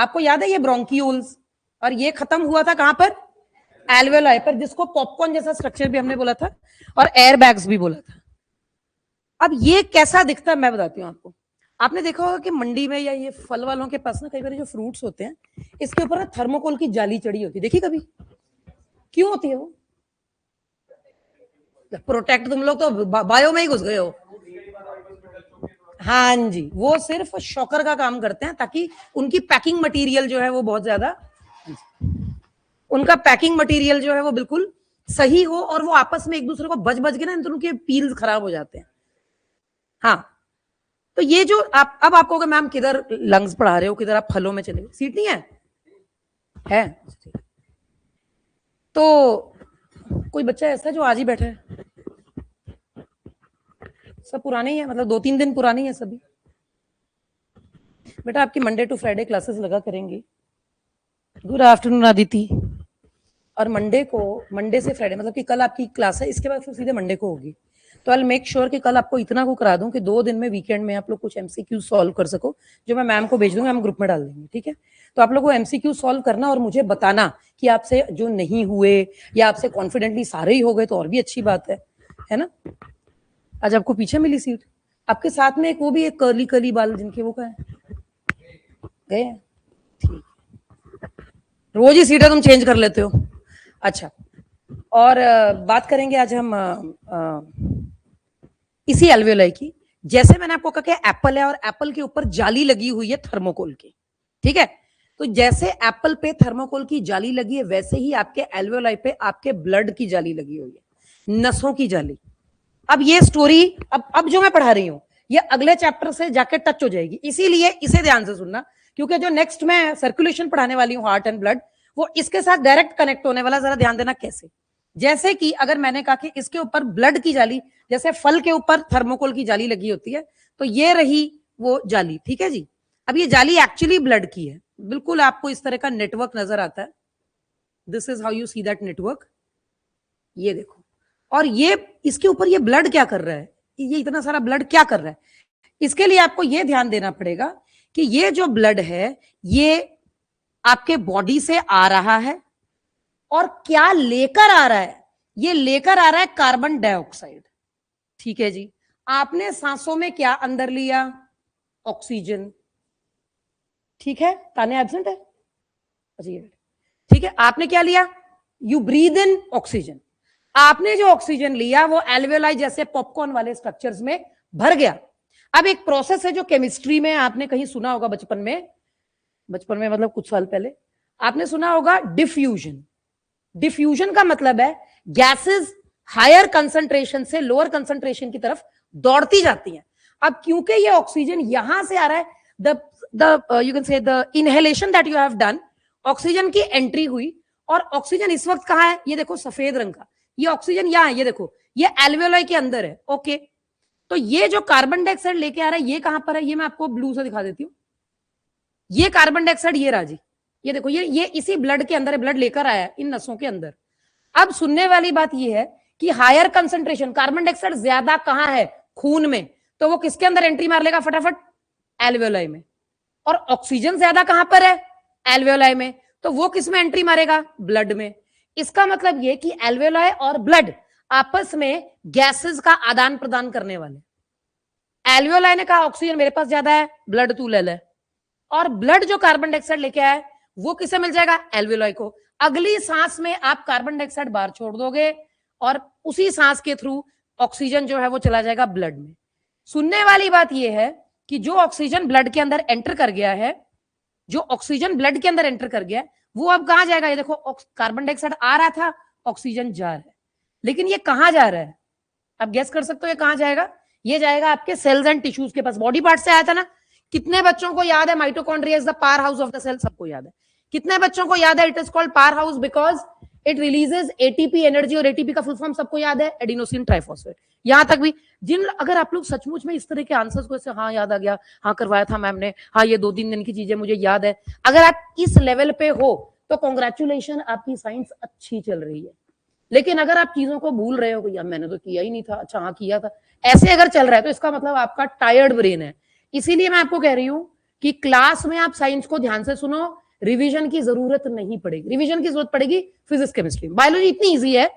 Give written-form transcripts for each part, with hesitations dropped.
आपको याद है ये ब्रोंकियोल्स, और ये खत्म हुआ था कहां पर, एल्वेलाई पर, जिसको पॉपकॉर्न जैसा स्ट्रक्चर भी हमने बोला था और एयर बैग्स भी बोला था। अब ये कैसा दिखता है मैं बताती हूँ आपको। आपने देखा होगा कि मंडी में या ये फल वालों के पास ना कई बार जो फ्रूट्स होते हैं इसके ऊपर ना थर्मोकोल की जाली चढ़ी होती है, देखी कभी? क्यों होती है वो? प्रोटेक्ट, तुम लोग तो बायो में ही घुस गए हो। हाँ जी, वो सिर्फ शॉकर का काम करते हैं ताकि उनकी पैकिंग मटेरियल जो है वो बहुत ज्यादा, उनका पैकिंग मटेरियल जो है वो बिल्कुल सही हो और वो आपस में एक दूसरे को बज बज के ना उनके पील्स खराब हो जाते हैं। हाँ, तो ये जो आप अब आपको कहोगे मैम किधर लंग्स पढ़ा रहे हो, किधर आप फलों में चले, सीट नहीं है? तो कोई बच्चा ऐसा जो आज ही बैठा है? सब पुराने ही है, मतलब 2-3 दिन पुराने ही है सभी। बेटा आपकी मंडे टू फ्राइडे क्लासेस लगा करेंगी। Good afternoon Aditi. और मंडे से फ्राइडे मतलब कि कल आपकी क्लास है, इसके बाद फिर सीधे मंडे को होगी। तो आई मेक श्योर कि कल आपको इतना को करा दूं कि 2 दिन में वीकेंड में आप लोग कुछ एमसीक्यू सॉल्व कर सको, जो मैं मैम को भेज दूंगा, हम ग्रुप में डाल देंगे, ठीक है? तो आप लोग को एमसीक्यू सॉल्व करना और मुझे बताना कि आपसे जो नहीं हुए या आपसे कॉन्फिडेंटली सारे ही हो गए तो और भी अच्छी बात है ना? आज आपको पीछे मिली सीट, आपके साथ में एक वो भी एक कर्ली कर्ली बाल जिनके वो का गए हैं, ठीक, रोज ही सीटें तुम चेंज कर लेते हो। अच्छा, और बात करेंगे आज हम इसी एल्वेओलाई की। जैसे मैंने आपको कहा कि एप्पल है और एप्पल के ऊपर जाली लगी हुई है थर्मोकोल की, ठीक है? तो जैसे एप्पल पे थर्मोकोल की जाली लगी है वैसे ही आपके एल्वेओलाई पे आपके ब्लड की जाली लगी हुई है, नसों की जाली। अब ये स्टोरी अब जो मैं पढ़ा रही हूं ये अगले चैप्टर से जाके टच हो जाएगी, इसीलिए इसे ध्यान से सुनना, क्योंकि जो नेक्स्ट मैं सर्कुलेशन पढ़ाने वाली हूँ हार्ट एंड ब्लड, वो इसके साथ डायरेक्ट कनेक्ट होने वाला। जरा ध्यान देना कैसे। जैसे कि अगर मैंने कहा कि इसके ऊपर ब्लड की जाली, जैसे फल के ऊपर थर्मोकोल की जाली लगी होती है, तो ये रही वो जाली, ठीक है जी। अब ये जाली एक्चुअली ब्लड की है, बिल्कुल आपको इस तरह का नेटवर्क नजर आता है। This is how you see that network, ये देखो। और ये इसके ऊपर ये ब्लड क्या कर रहा है, ये इतना सारा ब्लड क्या कर रहा है? इसके लिए आपको ये ध्यान देना पड़ेगा कि ये जो ब्लड है ये आपके बॉडी से आ रहा है और क्या लेकर आ रहा है, ये लेकर आ रहा है कार्बन डाइऑक्साइड, ठीक है जी। आपने सांसों में क्या अंदर लिया, ऑक्सीजन, ठीक है, ताने एब्सेंट है, ठीक है। आपने क्या लिया, यू ब्रीद इन ऑक्सीजन। आपने जो ऑक्सीजन लिया वो एल्वेओलाई जैसे पॉपकॉर्न वाले स्ट्रक्चर्स में भर गया। अब एक प्रोसेस है जो केमिस्ट्री में आपने कहीं सुना होगा बचपन में मतलब कुछ साल पहले आपने सुना होगा, डिफ्यूजन। डिफ्यूजन का मतलब है गैसेस हायर कंसंट्रेशन से लोअर कंसंट्रेशन की तरफ दौड़ती जाती हैं। अब क्योंकि ये ऑक्सीजन यहां से आ रहा है, you can say the inhalation that you have done, oxygen की एंट्री हुई। और ऑक्सीजन इस वक्त कहां है, ये देखो सफेद रंग का, ये ऑक्सीजन यहां है, ये देखो ये एल्वेओलाई के अंदर है, ओके। तो ये जो कार्बन डाइऑक्साइड लेके आ रहा है ये कहां पर है, ये मैं आपको ब्लू से दिखा देती हूँ। ये कार्बन डाइऑक्साइड ये राजी, ये देखो ये इसी ब्लड के अंदर है, ब्लड लेकर आया है इन नसों के अंदर। अब सुनने वाली बात ये है कि हायर कंसंट्रेशन कार्बन डाइऑक्साइड ज्यादा कहां है, खून में, तो वो किसके अंदर एंट्री मार लेगा फटाफट, एल्वेओलाई में। और ऑक्सीजन ज्यादा कहां पर है, एल्वेओलाई में, तो वो किस में एंट्री मारेगा, ब्लड में। इसका मतलब ये कि एल्वेओलाई और ब्लड आपस में गैसेस का आदान प्रदान करने वाले। एल्वेओलाई ने कहा ऑक्सीजन मेरे पास ज्यादा है, ब्लड तू ले ले, और ब्लड जो कार्बन डाइऑक्साइड लेके आया वो किसे मिल जाएगा, एल्वेओलाई को। अगली सांस में आप कार्बन डाइऑक्साइड बाहर छोड़ दोगे और उसी सांस के थ्रू ऑक्सीजन जो है वो चला जाएगा ब्लड में। सुनने वाली बात यह है कि जो ऑक्सीजन ब्लड के अंदर एंटर कर गया है, जो ऑक्सीजन ब्लड के अंदर एंटर कर गया वो अब कहां जाएगा, ये देखो कार्बन डाइऑक्साइड आ रहा था, ऑक्सीजन जा रहा है, लेकिन ये कहां जा रहा है, आप गेस कर सकते हो ये कहां जाएगा, ये जाएगा आपके सेल्स एंड टिश्यूज के पास। बॉडी पार्ट से आया था ना, कितने बच्चों को याद है mitochondria is the powerhouse of the cell, सबको याद है। कितने बच्चों को याद है it is called powerhouse because it releases ATP energy, और एटीपी का फुल फॉर्म सबको याद है, एडिनोसिन ट्राइफॉस्फेट। यहां तक भी जिन, अगर आप लोग सचमुच में इस तरह के आंसर्स को ऐसे हाँ याद आ गया, हाँ करवाया था मैम ने, हाँ ये 2-3 दिन की चीजें मुझे याद है, अगर आप इस लेवल पे हो तो कॉन्ग्रेचुलेशन, आपकी साइंस अच्छी चल रही है। लेकिन अगर आप चीजों को भूल रहे हो, यार मैंने तो किया ही नहीं था, अच्छा हाँ किया था, ऐसे अगर चल रहा है तो इसका मतलब आपका टायर्ड ब्रेन है। इसीलिए मैं आपको कह रही हूं कि क्लास में आप साइंस को ध्यान से सुनो, रिवीजन की जरूरत नहीं पड़ेगी। रिवीजन की जरूरत पड़ेगी फिजिक्स केमिस्ट्री में। बायोलॉजी इतनी इजी है,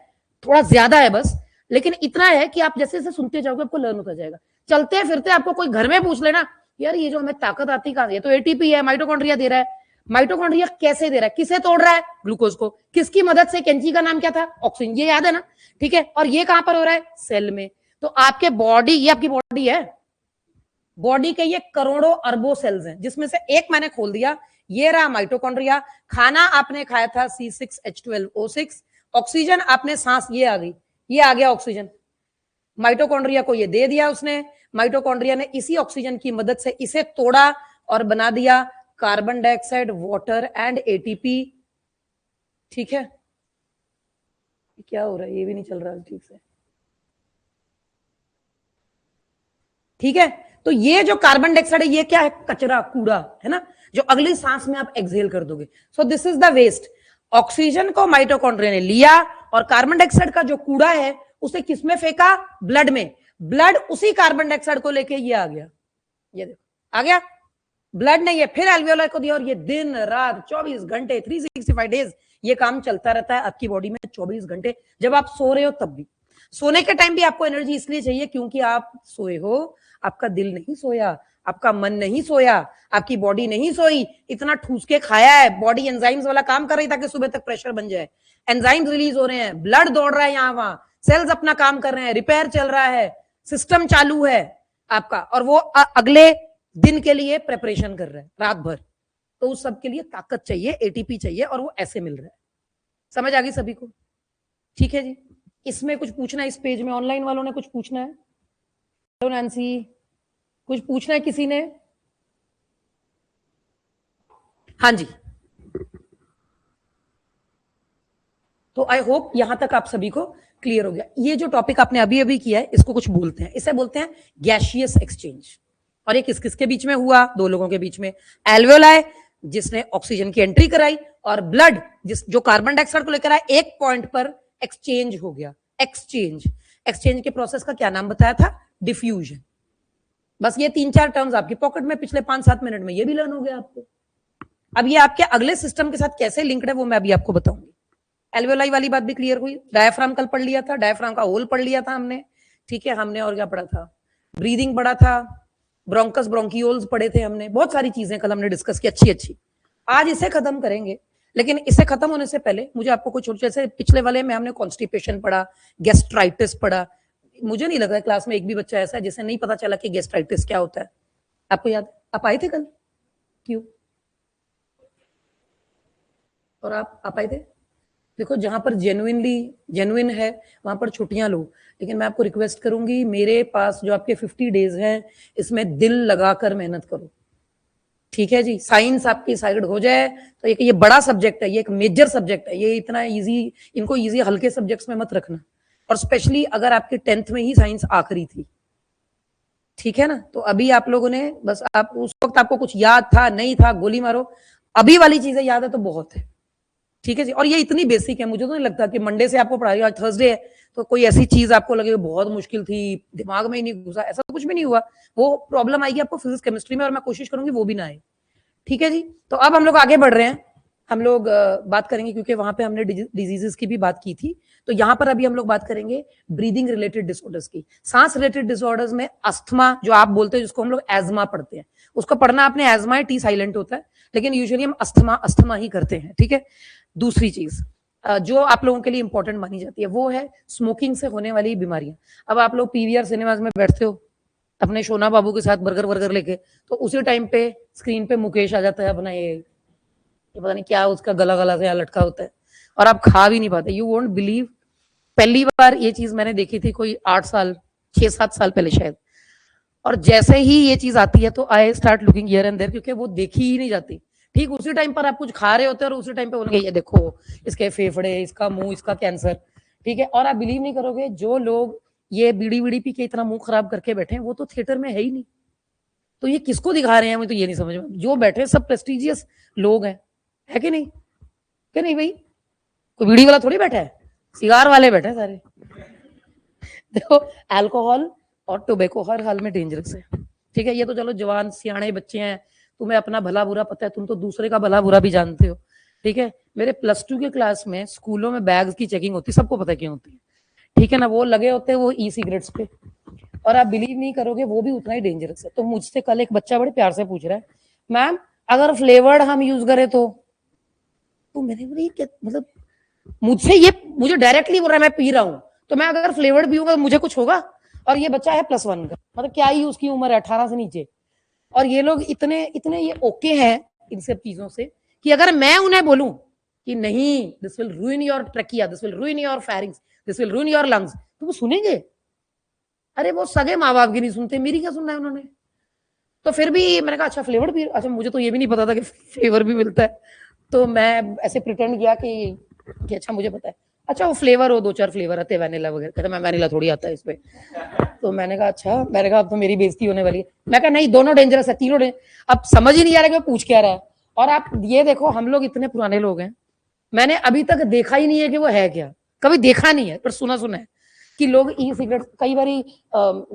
थोड़ा ज्यादा है बस, लेकिन इतना है कि आप जैसे जैसे सुनते जाओगे आपको लर्न होता जाएगा। चलते फिरते आपको कोई घर में पूछ लेना, यार ये जो हमें ताकत आती कहां है, तो एटीपी है, माइटोकॉन्ड्रिया दे रहा है। माइटोकॉन्ड्रिया कैसे दे रहा है, किसे तोड़ रहा है, ग्लूकोज को, किसकी मदद से, कैंची का नाम क्या था, ऑक्सीजन, ये याद है ना, ठीक है। और ये कहां पर हो रहा है, सेल में। तो आपके बॉडी, ये आपकी बॉडी है, बॉडी के ये करोड़ों अरबों सेल्स हैं, जिसमें से एक मैंने खोल दिया, ये रहा माइटोकॉन्ड्रिया। खाना आपने खाया था C6H12O6, ऑक्सीजन आपने सांस, ये आ गई, ये आ गया ऑक्सीजन, माइटोकॉन्ड्रिया को ये दे दिया उसने, माइटोकॉन्ड्रिया ने इसी ऑक्सीजन की मदद से इसे तोड़ा और बना दिया carbon dioxide, water and ATP. ठीक है, क्या हो रहा है, ये भी नहीं चल रहा ठीक से, ठीक है। तो ये जो कार्बन डाइऑक्साइड है, ये क्या है, कचरा, कूड़ा है ना, जो अगली सांस में आप एक्सहेल कर दोगे। So this is the waste. Oxygen को माइटोकॉन्ड्रिया ने लिया और कार्बन डाइऑक्साइड का जो कूड़ा है उसे किसमें फेंका, ब्लड में। ब्लड उसी कार्बन डाइऑक्साइड को लेके ये आ गया, ये देखो आ गया, ब्लड ने ये फिर एल्वियोलाई को दिया, और ये दिन रात 24 घंटे 365 डेज ये काम चलता रहता है आपकी बॉडी में 24 घंटे। जब आप सो रहे हो तब भी, सोने के टाइम भी आपको एनर्जी इसलिए चाहिए क्योंकि आप सोए हो, आपका दिल नहीं सोया, आपका मन नहीं सोया, आपकी बॉडी नहीं सोई, इतना ठूस के खाया है, बॉडी एंजाइम्स वाला काम कर रही ताकि सुबह तक प्रेशर बन जाए, एंजाइम्स रिलीज हो रहे हैं, ब्लड दौड़ रहा है यहाँ वहां, सेल्स अपना काम कर रहे हैं, रिपेयर चल रहा है, सिस्टम चालू है आपका, और वो अगले दिन के लिए प्रिपरेशन कर रहा है रात भर। तो उस सब के लिए ताकत चाहिए, एटीपी चाहिए, और वो ऐसे मिल रहा है। समझ आ गई सभी को, ठीक है जी। इसमें कुछ पूछना है, इस पेज में ऑनलाइन वालों ने कुछ पूछना है, नैन्सी कुछ पूछना है किसी ने, हाँ जी। तो आई होप यहां तक आप सभी को क्लियर हो गया। ये जो टॉपिक आपने अभी अभी किया है इसको कुछ बोलते हैं, इसे बोलते हैं गैसियस एक्सचेंज। और ये किस किस के बीच में हुआ, दो लोगों के बीच में, एल्वियोलाई जिसने ऑक्सीजन की एंट्री कराई, और ब्लड जो कार्बन डाइऑक्साइड को लेकर आया, एक पॉइंट पर एक्सचेंज हो गया। एक्सचेंज, एक्सचेंज के प्रोसेस का क्या नाम बताया था, डिफ्यूजन। बस ये 3-4 टर्म्स आपकी पॉकेट में पिछले 5-7 मिनट में ये भी लर्न हो गया आपको। अब ये आपके अगले सिस्टम के साथ कैसे लिंक्ड है वो मैं अभी आपको बताऊंगी। एल्वियोलाई वाली बात भी क्लियर हुई, डायफ्राम कल पढ़ लिया था, डायफ्राम का होल पढ़ लिया था हमने, ठीक है। हमने और क्या पढ़ा था, ब्रीदिंग पढ़ा था, ब्रोंकस ब्रोंकियोल्स पढ़े थे हमने, बहुत सारी चीजें कल हमने डिस्कस की अच्छी अच्छी। आज इसे खत्म करेंगे, लेकिन इसे खत्म होने से पहले मुझे आपको कुछ छोटे, जैसे पिछले वाले में हमने कॉन्स्टिपेशन पढ़ा, गैस्ट्राइटिस पढ़ा। मुझे नहीं लग रहा है क्लास में एक भी बच्चा ऐसा है जिसे नहीं पता चला कि गैस्ट्राइटिस क्या होता है। आपको याद, आप आए थे कल, क्यों, और आप आए थे। देखो जहां पर जेन्युइन है वहां पर छुट्टियां लो, लेकिन मैं आपको रिक्वेस्ट करूंगी, मेरे पास जो आपके 50 डेज हैं इसमें दिल लगाकर मेहनत करो, ठीक है जी। साइंस आपकी साइड हो जाए तो ये बड़ा सब्जेक्ट है, ये एक मेजर सब्जेक्ट है, ये इतना इजी, इनको इजी हल्के सब्जेक्ट्स में मत रखना, और स्पेशली अगर आपके 10th में ही साइंस आखिरी थी, ठीक है ना। तो अभी आप लोगों ने बस, आप उस वक्त आपको कुछ याद था नहीं था गोली मारो, अभी वाली चीजें याद है तो बहुत है, ठीक है जी। और ये इतनी बेसिक है, मुझे तो नहीं लगता कि मंडे से आपको पढ़ाई, आज थर्सडे है तो कोई ऐसी चीज आपको लगे बहुत मुश्किल थी, दिमाग में ही नहीं घुसा, ऐसा तो कुछ भी नहीं हुआ। वो प्रॉब्लम आएगी आपको फिजिक्स केमिस्ट्री में, और मैं कोशिश करूंगी वो भी ना आए, ठीक है जी। तो अब हम लोग आगे बढ़ रहे हैं, हम लोग बात करेंगे, क्योंकि वहां पे हमने डिजीजेस की भी बात की थी, तो यहाँ पर अभी हम लोग बात करेंगे ब्रीदिंग रिलेटेड डिसऑर्डर्स की। सांस रिलेटेड डिसऑर्डर्स में अस्थमा जो आप बोलते हैं, जिसको हम लोग एजमा पढ़ते हैं, उसको पढ़ना आपने एजमा है, टी साइलेंट होता है, लेकिन यूजुअली हम अस्थमा ही करते हैं, ठीक है। दूसरी चीज जो आप लोगों के लिए इंपॉर्टेंट मानी जाती है वो है स्मोकिंग से होने वाली बीमारियां। अब आप लोग पीवीआर सिनेमाज में बैठते हो अपने शोना बाबू के साथ बर्गर लेके, तो उसी टाइम पे स्क्रीन पे मुकेश आ जाता है अपना, ये पता नहीं क्या उसका गला से लटका होता है, और आप खा भी नहीं पाते। यू वोंट बिलीव, पहली बार ये चीज मैंने देखी थी कोई 6-7 साल पहले शायद, और जैसे ही ये चीज आती है तो I start looking here and there, क्योंकि वो देखी ही नहीं जाती। ठीक उसी टाइम पर आप कुछ खा रहे होते हैं और उसी टाइम पे बोलेंगे ये देखो इसके फेफड़े, इसका मुंह, इसका कैंसर, ठीक है। और आप बिलीव नहीं करोगे, जो लोग ये बीड़ी पी के इतना मुंह खराब करके बैठे हैं वो तो थिएटर में है ही नहीं, तो ये किसको दिखा रहे हैं मुझे तो ये नहीं समझ में। जो बैठे सब प्रेस्टिजियस लोग हैं, है कि नहीं, कि नहीं भाई, कोई बीड़ी वाला थोड़ी बैठा है, सिगार वाले बैठे हैं सारे। देखो अल्कोहल और टोबैको हर हाल में डेंजरस है, ठीक है। ये तो चलो जवान सियाने बच्चे हैं तुम्हें अपना भला बुरा पता है, तुम तो दूसरे का भला बुरा भी जानते हो, ठीक है। मेरे +2 के क्लास में स्कूलों में बैग्स की चेकिंग होती है, सबको पता है क्यों होती है, ठीक है ना। वो लगे होते हैं वो ई सिगरेट्स पे, और आप बिलीव नहीं करोगे वो भी उतना ही डेंजरस है। तो मुझसे कल एक बच्चा बड़े प्यार से पूछ रहा है, मैम अगर फ्लेवर्ड हम यूज करें तो मैंने बोली मतलब मुझे डायरेक्टली बोल रहा है मैं पी रहा हूं, तो मैं अगर फ्लेवर्ड पीऊंगा तो मुझे कुछ होगा। और ये बच्चा है +1 का, मतलब क्या ही उसकी उम्र है, 18 से नीचे। और ये लोग इतने इतने ये ओके हैं इन सब चीजों से कि अगर मैं उन्हें बोलूं कि नहीं this will रूइन your trachea, this will रूइन your pharynx, this will रूइन your lungs, तो वो सुनेंगे? अरे वो सगे माँ बाप की नहीं सुनते, मेरी क्या सुनना है उन्होंने। तो फिर भी मैंने कहा अच्छा फ्लेवर्ड भी, अच्छा मुझे तो ये भी नहीं पता था कि फ्लेवर भी मिलता है। तो मैं ऐसे प्रिटेंड किया कि अच्छा मुझे पता है। अच्छा वो फ्लेवर हो, 2-4 फ्लेवर आते हैं वैनिला वगैरह, कहते मैं वैनिला थोड़ी आता है इसमें। तो मैंने कहा अच्छा, मैंने कहा अब तो मेरी बेइज्जती होने वाली है। मैं कहा नहीं दोनों डेंजरस है, तीनों अब समझ ही नहीं आ रहा कि वो पूछ क्या रहा है। और आप ये देखो हम लोग इतने पुराने लोग हैं, मैंने अभी तक देखा ही नहीं है कि वो है क्या, कभी देखा नहीं है, पर सुना है कि लोग ई सिगरेट कई बारी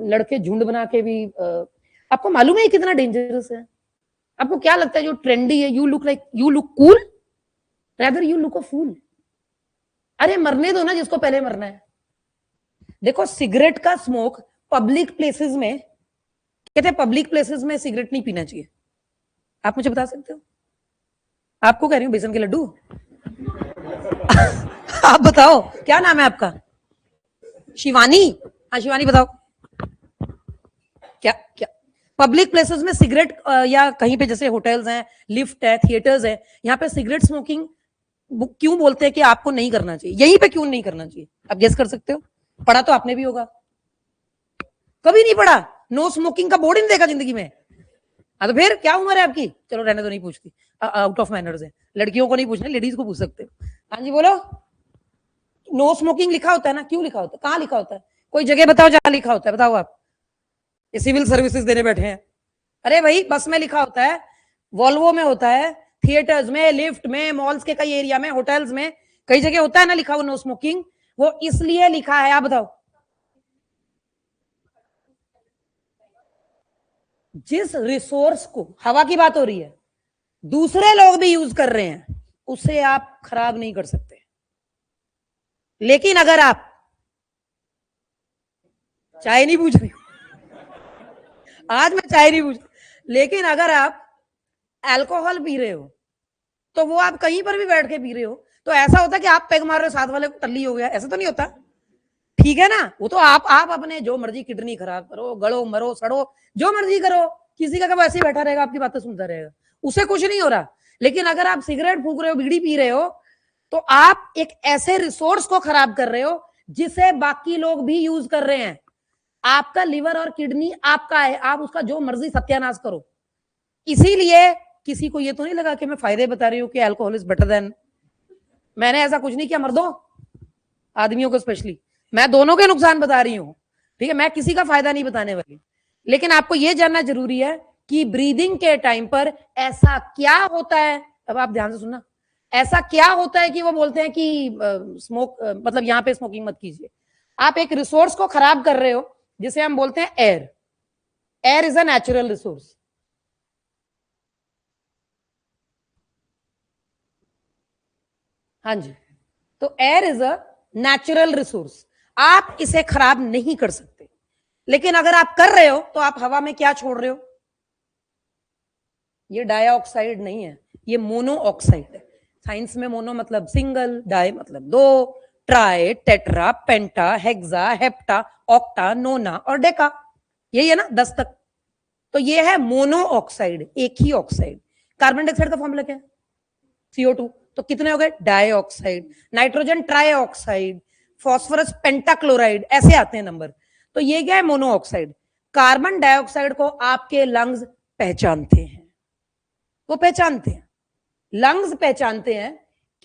लड़के झुंड बना के भी आपको मालूम है कितना डेंजरस है? आपको क्या लगता है जो ट्रेंडी है, you look cool rather you look a fool. अरे मरने दो ना जिसको पहले मरना है। देखो सिगरेट का स्मोक पब्लिक प्लेसेस में, कहते हैं पब्लिक प्लेसेस में सिगरेट नहीं पीना चाहिए। आप मुझे बता सकते हो? आपको कह रही हूँ बेसन के लड्डू। आप बताओ क्या नाम है आपका? शिवानी? हाँ शिवानी बताओ क्या क्या पब्लिक प्लेसेस में सिगरेट या कहीं पे जैसे होटल्स हैं, लिफ्ट है, थिएटर्स है, यहाँ पे सिगरेट स्मोकिंग क्यों बोलते हैं कि आपको नहीं करना चाहिए? यहीं पे क्यों नहीं करना चाहिए? आप गेस कर सकते हो? पढ़ा तो आपने भी होगा। कभी नहीं पढ़ा? नो स्मोकिंग का बोर्ड नहीं देखा जिंदगी में? हाँ तो फिर क्या उम्र है आपकी? चलो रहने तो नहीं पूछती, आउट ऑफ मैनर्स है, लड़कियों को नहीं पूछना, लेडीज को पूछ सकते हो। हाँ जी बोलो। नो स्मोकिंग लिखा होता है ना, क्यों लिखा होता है? कहाँ लिखा होता है? कोई जगह बताओ जहां लिखा होता है, बताओ आप। ये सिविल सर्विसेज देने बैठे हैं। अरे भाई बस में लिखा होता है, वॉल्वो में होता है, थिएटर्स में, लिफ्ट में, मॉल्स के कई एरिया में, होटल्स में, कई जगह होता है ना लिखा हुआ नो स्मोकिंग। वो इसलिए लिखा है, आप बताओ। जिस रिसोर्स को, हवा की बात हो रही है, दूसरे लोग भी यूज कर रहे हैं, उसे आप खराब नहीं कर सकते। लेकिन अगर आप, चाय नहीं पूछ रही आज मैं चाय नहीं पूछ, लेकिन अगर आप अल्कोहल पी रहे हो तो वो आप कहीं पर भी बैठ के पी रहे हो, तो ऐसा होता है कि आप पैग मार रहे हो, साथ वाले को टल्ली हो गया, ऐसा तो नहीं होता। ठीक है ना? वो तो आप अपने जो मर्जी किडनी खराब करो, गड़ो मरो सड़ो, जो मर्जी करो, किसी का कब ऐसे ही बैठा रहेगा आपकी बातें सुनता रहेगा, उसे कुछ नहीं हो रहा। लेकिन अगर आप सिगरेट फूक रहे हो, बीड़ी पी रहे हो, तो आप एक ऐसे रिसोर्स को खराब कर रहे हो जिसे बाकी लोग भी यूज कर रहे हैं। आपका लिवर और किडनी आपका है, आप उसका जो मर्जी सत्यानाश करो। इसीलिए किसी को ये तो नहीं लगा कि मैं फायदे बता रही हूँ कि अल्कोहल इज बेटर देन, मैंने ऐसा कुछ नहीं किया मर्दों, आदमियों को स्पेशली, मैं दोनों के नुकसान बता रही हूँ, ठीक है, मैं किसी का फायदा नहीं बताने वाली। लेकिन आपको यह जानना जरूरी है कि ब्रीदिंग के टाइम पर ऐसा क्या होता है, अब आप ध्यान से सुनना, ऐसा क्या होता है कि वो बोलते हैं कि स्मोक मतलब यहां पे स्मोकिंग मत कीजिए। आप एक रिसोर्स को खराब कर रहे हो जिसे हम बोलते हैं air. Air is a natural resource. हाँ जी, तो air is a natural resource, आप इसे खराब नहीं कर सकते। लेकिन अगर आप कर रहे हो तो आप हवा में क्या छोड़ रहे हो? ये डाइऑक्साइड नहीं है, ये मोनो ऑक्साइड है। साइंस में मोनो मतलब सिंगल, डाई मतलब दो, ट्राई, टेट्रा, पेंटा, हेक्सा, हेप्टा, ऑक्टा, नोना और डेका, यही है ना 10 तक। तो ये है मोनो ऑक्साइड, एक ही ऑक्साइड। कार्बन डाइऑक्साइड का फॉर्मूला क्या है? CO2। तो कितने हो गए? Dioxide. Nitrogen trioxide, phosphorus pentachloride, ऐसे आते हैं नंबर। तो ये क्या है? Mono oxide. कार्बन डाइऑक्साइड को आपके लंग्स पहचानते हैं, वो पहचानते हैं, लंग्स पहचानते हैं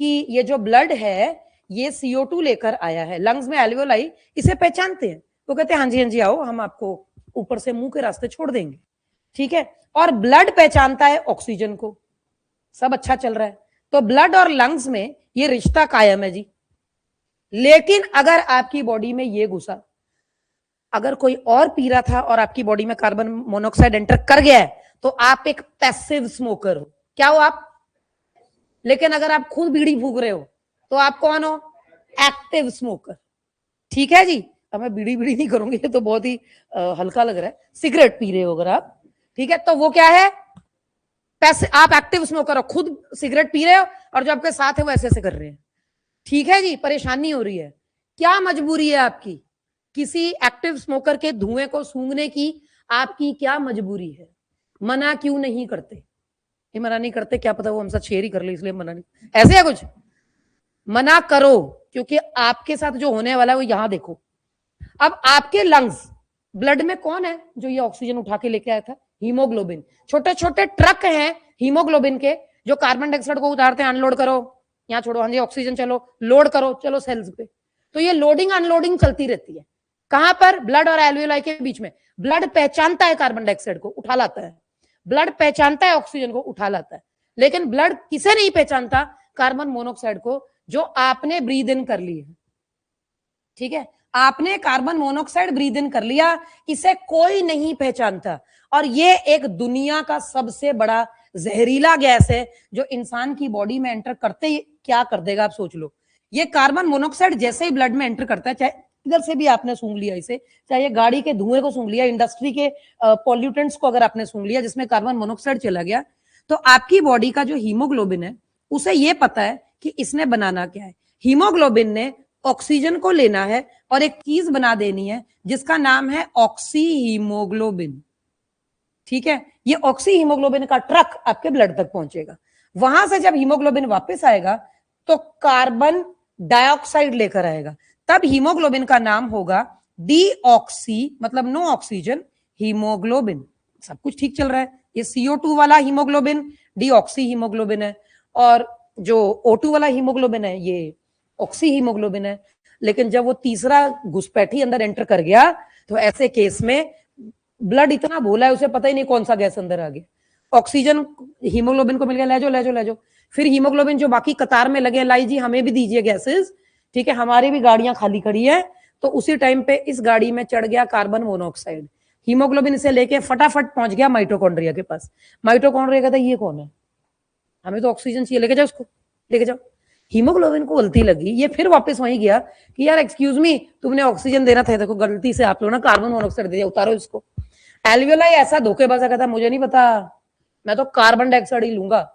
कि ये जो ब्लड है ये CO2 लेकर आया है। लंग्स में एल्वियोलाई इसे पहचानते हैं, वो कहते हैं हाँ जी आओ, हम आपको ऊपर से मुंह के रास्ते छोड़ देंगे, ठीक है। और ब्लड पहचानता है ऑक्सीजन को। सब अच्छा चल रहा है, तो ब्लड और लंग्स में ये रिश्ता कायम है जी। लेकिन अगर आपकी बॉडी में ये घुसा, अगर कोई और पी रहा था और आपकी बॉडी में कार्बन मोनोऑक्साइड एंटर कर गया है, तो आप एक पैसिव स्मोकर हो। क्या हो आप? लेकिन अगर आप खुद बीड़ी फूक रहे हो तो आप कौन हो? Active smoker. ठीक है जी। अब मैं बीड़ी नहीं करूंगी, तो बहुत ही हल्का लग रहा है। सिगरेट पी रहे हो अगर आप, ठीक है, तो वो क्या है? आप एक्टिव स्मोकर हो, खुद सिगरेट पी रहे हो और जो आपके साथ है वो ऐसे ऐसे कर रहे हैं। ठीक है जी। परेशानी हो रही है। क्या मजबूरी है आपकी? किसी एक्टिव स्मोकर के धुएं को सूंघने की आपकी क्या मजबूरी है? मना क्यों नहीं करते? ये मना नहीं करते, क्या पता वो हमसे शेयर ही कर ले इसलिए मना नहीं। ऐसे है कुछ? मना करो, क्योंकि आपके साथ जो होने वाला है वो यहां देखो। अब आपके लंग्स, ब्लड में कौन है जो ये ऑक्सीजन उठा के लेके आया था? हीमोग्लोबिन। छोटे छोटे ट्रक हैं हीमोग्लोबिन के, जो कार्बन डाइऑक्साइड को उतारते हैं। अनलोड करो, यहाँ छोड़ो, हाँ जी ऑक्सीजन, चलो लोड करो, चलो सेल्स पे। तो ये लोडिंग अनलोडिंग चलती रहती है। कहां पर? ब्लड और एल्वियोलाई के बीच में। ब्लड पहचानता है कार्बन डाइऑक्साइड को, उठा लाता है। ब्लड पहचानता है ऑक्सीजन को, उठा लाता है। लेकिन ब्लड किसे नहीं पहचानता? कार्बन मोनोऑक्साइड को, जो आपने ब्रीद इन कर ली है। ठीक है, आपने कार्बन मोनोऑक्साइड ब्रीद इन कर लिया, इसे कोई नहीं पहचानता। और ये एक दुनिया का सबसे बड़ा जहरीला गैस है, जो इंसान की बॉडी में एंटर करते ही क्या कर देगा आप सोच लो। ये कार्बन मोनोऑक्साइड जैसे ही ब्लड में एंटर करता है, चाहे इधर से भी आपने सूंघ लिया इसे, चाहे ये गाड़ी के धुएं को सूंघ लिया, इंडस्ट्री के पॉल्यूटेंट्स को अगर आपने सूंघ लिया जिसमें कार्बन मोनोऑक्साइड चला गया, तो आपकी बॉडी का जो हीमोग्लोबिन है उसे ये पता है कि इसने बनाना क्या है। हीमोग्लोबिन ने ऑक्सीजन को लेना है और एक चीज बना देनी है जिसका नाम है ऑक्सी हीमोग्लोबिन। ठीक है, ये ऑक्सी हीमोग्लोबिन का ट्रक आपके ब्लड तक पहुंचेगा। वहां से जब हीमोग्लोबिन वापस आएगा तो कार्बन डाइऑक्साइड लेकर आएगा। तब हीमोग्लोबिन का नाम होगा डीऑक्सी, मतलब नो ऑक्सीजन हीमोग्लोबिन। सब कुछ ठीक चल रहा है। ये CO2 वाला हीमोग्लोबिन डीऑक्सी हीमोग्लोबिन है, और जो O2 वाला हीमोग्लोबिन है ये ऑक्सी हीमोग्लोबिन है। लेकिन जब वो तीसरा घुसपैठी अंदर एंटर कर गया, तो ऐसे केस में ब्लड इतना भोला है उसे पता ही नहीं कौन सा गैस अंदर आ गया। ऑक्सीजन हीमोग्लोबिन को मिल गया, ले जाओ ले जाओ ले जाओ। फिर हीमोग्लोबिन जो बाकी कतार में लगे, लाई जी हमें भी दीजिए गैसेस, ठीक है, हमारी भी गाड़ियां खाली खड़ी है। तो उसी टाइम पे इस गाड़ी में चढ़ गया कार्बन मोनोऑक्साइड। हीमोग्लोबिन इसे लेके फटाफट पहुंच गया माइटोकॉन्ड्रिया के पास। माइटोकॉन्ड्रिया कहता है ये कौन है, हमें तो ऑक्सीजन चाहिए, लेके जाओ उसको, लेके जाओ। हीमोग्लोबिन को गलती लगी, ये फिर वापस वहीं गया कि यार एक्सक्यूज मी, तुमने ऑक्सीजन देना था, देखो गलती से आप लोग ना कार्बन मोनोऑक्साइड दे दिया, उतारो इसको। एल्वियोलाई ऐसा धोखेबाज कहता मुझे नहीं पता, मैं तो कार्बन डाइऑक्साइड ही लूंगा।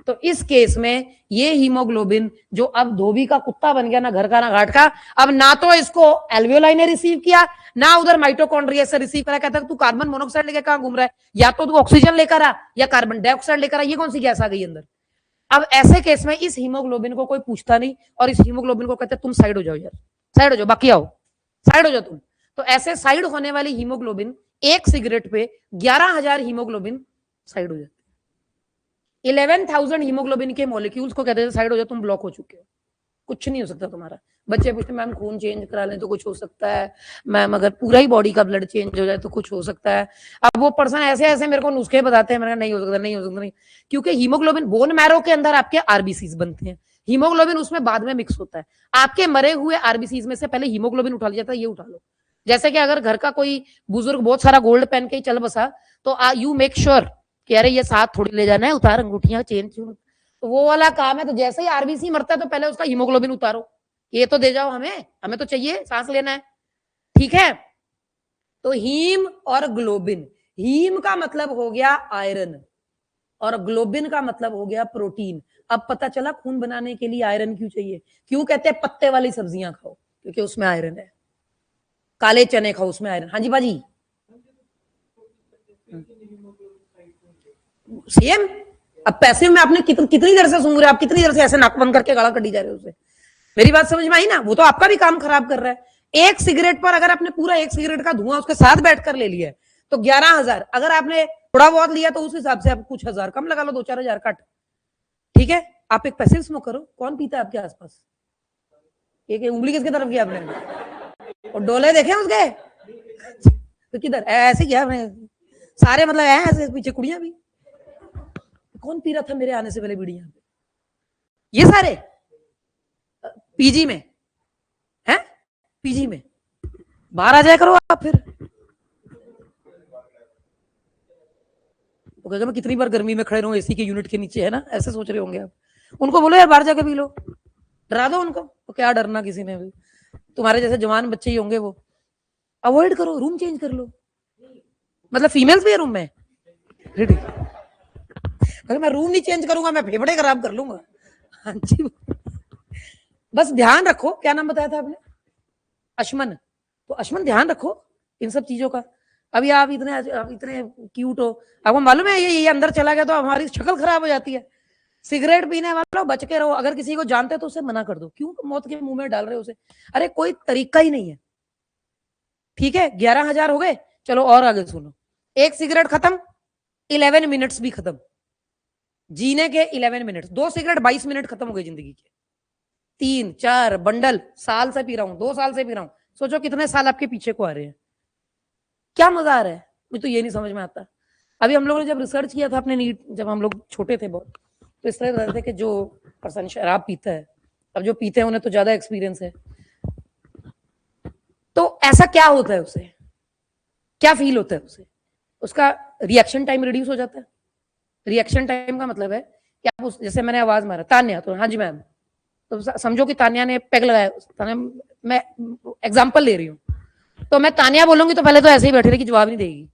तो इस केस में ये हीमोग्लोबिन जो अब धोबी का कुत्ता बन गया, ना घर का ना घाट का, अब ना तो इसको एल्वियोलाई ने रिसीव किया, ना उधर माइटोकॉन्ड्रिया से रिसीव करा। कहता तू कार्बन मोनोऑक्साइड लेकर कहां घूम रहा है, या तो तू ऑक्सीजन लेकर आ या कार्बन डाइऑक्साइड लेकर आ, ये कौन सी गैस आ गई अंदर। अब ऐसे केस में इस हीमोग्लोबिन को कोई पूछता नहीं, और इस हीमोग्लोबिन को कहते तुम साइड हो जाओ यार, साइड हो जाओ, बाकी आओ, साइड हो जाओ तुम। तो ऐसे साइड होने वाली हीमोग्लोबिन, एक सिगरेट पे 11,000 हीमोग्लोबिन साइड हो जाती है। 11,000 हीमोग्लोबिन के मॉलिक्यूल्स को कहते हैं साइड हो जाओ, तुम ब्लॉक हो चुके हो, कुछ नहीं हो सकता तुम्हारा। बच्चे पूछते मैम खून चेंज करा लें तो कुछ हो सकता है, मैम अगर पूरा ही बॉडी का ब्लड चेंज हो जाए तो कुछ हो सकता है। अब वो पर्सन ऐसे ऐसे मेरे को नुस्खे बताते हैं, मैंने नहीं हो सकता, नहीं हो सकता, नहीं, क्योंकि हीमोग्लोबिन बोन मैरो के अंदर आपके आरबीसीज बनते हैं, हीमोग्लोबिन उसमें बाद में मिक्स होता है। आपके मरे हुए आरबीसीज में से पहले हीमोग्लोबिन उठा लिया जाता है, ये उठा लो। जैसे कि अगर घर का कोई बुजुर्ग बहुत सारा गोल्ड पहन के चल बसा, तो यू मेक श्योर कि अरे ये साथ थोड़ी ले जाना है, उतार अंगूठियां चेन, तो वो वाला काम है। तो जैसे ही आरबीसी मरता है तो पहले उसका हीमोग्लोबिन उतारो, ये तो दे जाओ, हमें हमें तो चाहिए, सांस लेना है। ठीक है, तो हीम और ग्लोबिन, हीम का मतलब हो गया आयरन और ग्लोबिन का मतलब हो गया प्रोटीन। अब पता चला खून बनाने के लिए आयरन क्यों चाहिए। क्यों कहते हैं पत्ते वाली सब्जियां खाओ, क्योंकि उसमें आयरन है। काले चने खाओ, उसमें आयरन। हाँ जी बाजी, सेम। अब पैसे में आपने कितनी देर से सूंघ रहे, आप कितनी देर से ऐसे नाक बंद करके गाला कटी जा रहे हो उसे। मेरी बात समझ में आई ना। वो तो आपका भी काम खराब कर रहा है। एक सिगरेट पर अगर आपने पूरा एक सिगरेट का धुआं उसके साथ बैठकर ले लिया तो 11,000, अगर आपने थोड़ा बहुत लिया तो उस हिसाब से आप कुछ हजार कम लगा लो, 2-4 हजार कट। ठीक है, आप एक पैसिव स्मोकर हो। कौन पीता है आपके आसपास? एक उंगली किसकी तरफ किया आपने, और डोले देखे उसके तो किधर ऐसे किया आपने, सारे मतलब ऐसे पीछे कुड़ियां भी। कौन पी रहा था मेरे आने से पहले बीड़ी यहाँ पे? ये सारे पीजी में है, पीजी में। बाहर आ जाया करो आप फिर। वो कहेगा मैं कितनी बार गर्मी में खड़े रहूं एसी के यूनिट के नीचे, है ना, ऐसे सोच रहे होंगे आप। उनको बोलो यार बाहर जाके पी लो, डरा दो उनको, तो क्या डरना किसी ने भी, तुम्हारे जैसे जवान बच्चे ही होंगे वो। अवॉइड करो, रूम चेंज कर लो, मतलब फीमेल्स भी है रूम में, अगर मैं रूम नहीं चेंज करूंगा मैं फेफड़े खराब कर लूंगा। हाँ जी, बस ध्यान रखो, क्या नाम बताया था आपने, अशमन, तो अशमन ध्यान रखो इन सब चीजों का। अभी आप इतने क्यूट हो, आपको मालूम है ये अंदर चला गया तो हमारी शक्ल खराब हो जाती है। सिगरेट पीने वालों बच के रहो, अगर किसी को जानते तो उसे मना कर दो, क्यों मौत के मुंह में डाल रहे हो उसे, अरे कोई तरीका ही नहीं है। ठीक है, 11,000 हो गए, चलो और आगे सुनो, एक सिगरेट खत्म, 11 मिनट्स भी खत्म, जीने के 11 मिनट्स, 2 सिगरेट 22 मिनट खत्म हो गई जिंदगी के, 3-4 बंडल, साल से पी रहा हूं, 2 साल से पी रहा हूं, सोचो कितने साल आपके पीछे को आ रहे हैं, क्या मजा आ रहा है, मुझे तो ये नहीं समझ में आता। अभी हम लोगों ने जब रिसर्च किया था अपने नीट, जब हम लोग छोटे थे बहुत, तो इस तरह रहते थे कि जो पर्सन शराब पीता है, अब जो पीते हैं उन्हें तो ज्यादा एक्सपीरियंस है, तो ऐसा क्या होता है उसे, क्या फील होता है उसे, उसका रिएक्शन टाइम रिड्यूस हो जाता है। रिएक्शन टाइम का मतलब है कि आप जैसे मैंने आवाज मारा तान्या, तो हाँ जी मैम, तो समझो कि तान्या ने पेग लगाया, मैं एग्जाम्पल ले रही हूँ, तो मैं तान्या बोलूंगी तो पहले तो ऐसे ही बैठे रहेगी, जवाब नहीं देगी,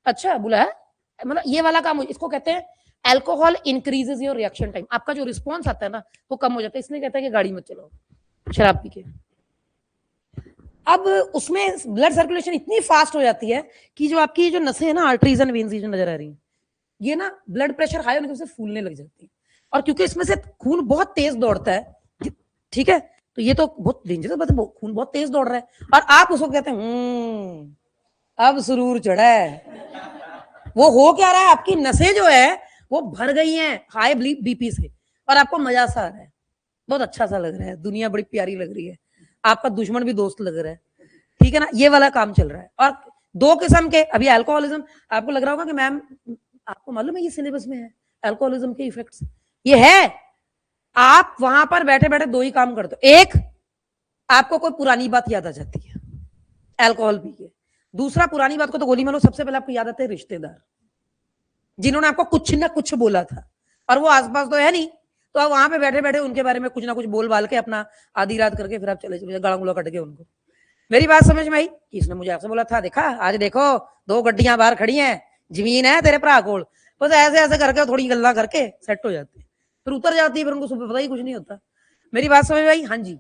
अच्छा बुलाया, मतलब ये वाला काम, इसको कहते हैं alcohol increases your reaction time, आपका जो रिस्पॉन्स आता है ना वो कम हो जाता है, इसलिए कहता है कि गाड़ी मत चलाओ शराब पी के। अब उसमें ब्लड सर्कुलेशन इतनी फास्ट हो जाती है कि जो आपकी जो नसें है ना, आर्टरीज एंड वेन्स जो नजर आ रही है, ये ना ब्लड प्रेशर हाई होने की वजह से फूलने लग जाती है, और क्योंकि इसमें से खून बहुत तेज दौड़ता है, ठीक है, तो ये तो बहुत डेंजरस बात है, खून बहुत तेज दौड़ रहा है, और आप उसको कहते हैं अब सुरूर चढ़ा है, वो हो क्या रहा है, आपकी नसें जो है वो भर गई हैं हाई बीपी से, और आपको मजा सा आ रहा है, बहुत अच्छा सा लग रहा है, दुनिया बड़ी प्यारी लग रही है, आपका दुश्मन भी दोस्त लग रहा है, ठीक है ना, ये वाला काम चल रहा है। और 2 किस्म के, अभी अल्कोहलिज्म, आपको लग रहा होगा कि मैम आपको मालूम है ये सिलेबस में है अल्कोहलिज्म के इफेक्ट्स, ये है, आप वहां पर बैठे बैठे 2 ही काम करते हो, एक आपको कोई पुरानी बात याद आ जाती है अल्कोहल पी के, दूसरा पुरानी बात को तो गोली मारो, सबसे पहले आपको याद आते हैं रिश्तेदार, जिन्होंने आपको कुछ ना कुछ बोला था, और वो आसपास तो है नहीं, तो आप वहां पे बैठे बैठे उनके बारे में कुछ ना कुछ बोल बाल के अपना आधी रात करके फिर आप चले चले गला गुला कट के उनको। मेरी बात समझ में आई, इसने मुझे आपसे बोला था, देखा आज देखो 2 गड्डियां बाहर खड़ी हैं, जमीन है तेरे भरा कोल, बस ऐसे ऐसे करके थोड़ी गल्ला करके सेट हो जाती है, फिर उतर जाती है, फिर उनको सुबह पता ही कुछ नहीं होता। मेरी बात समझ में आई, हाँ जी,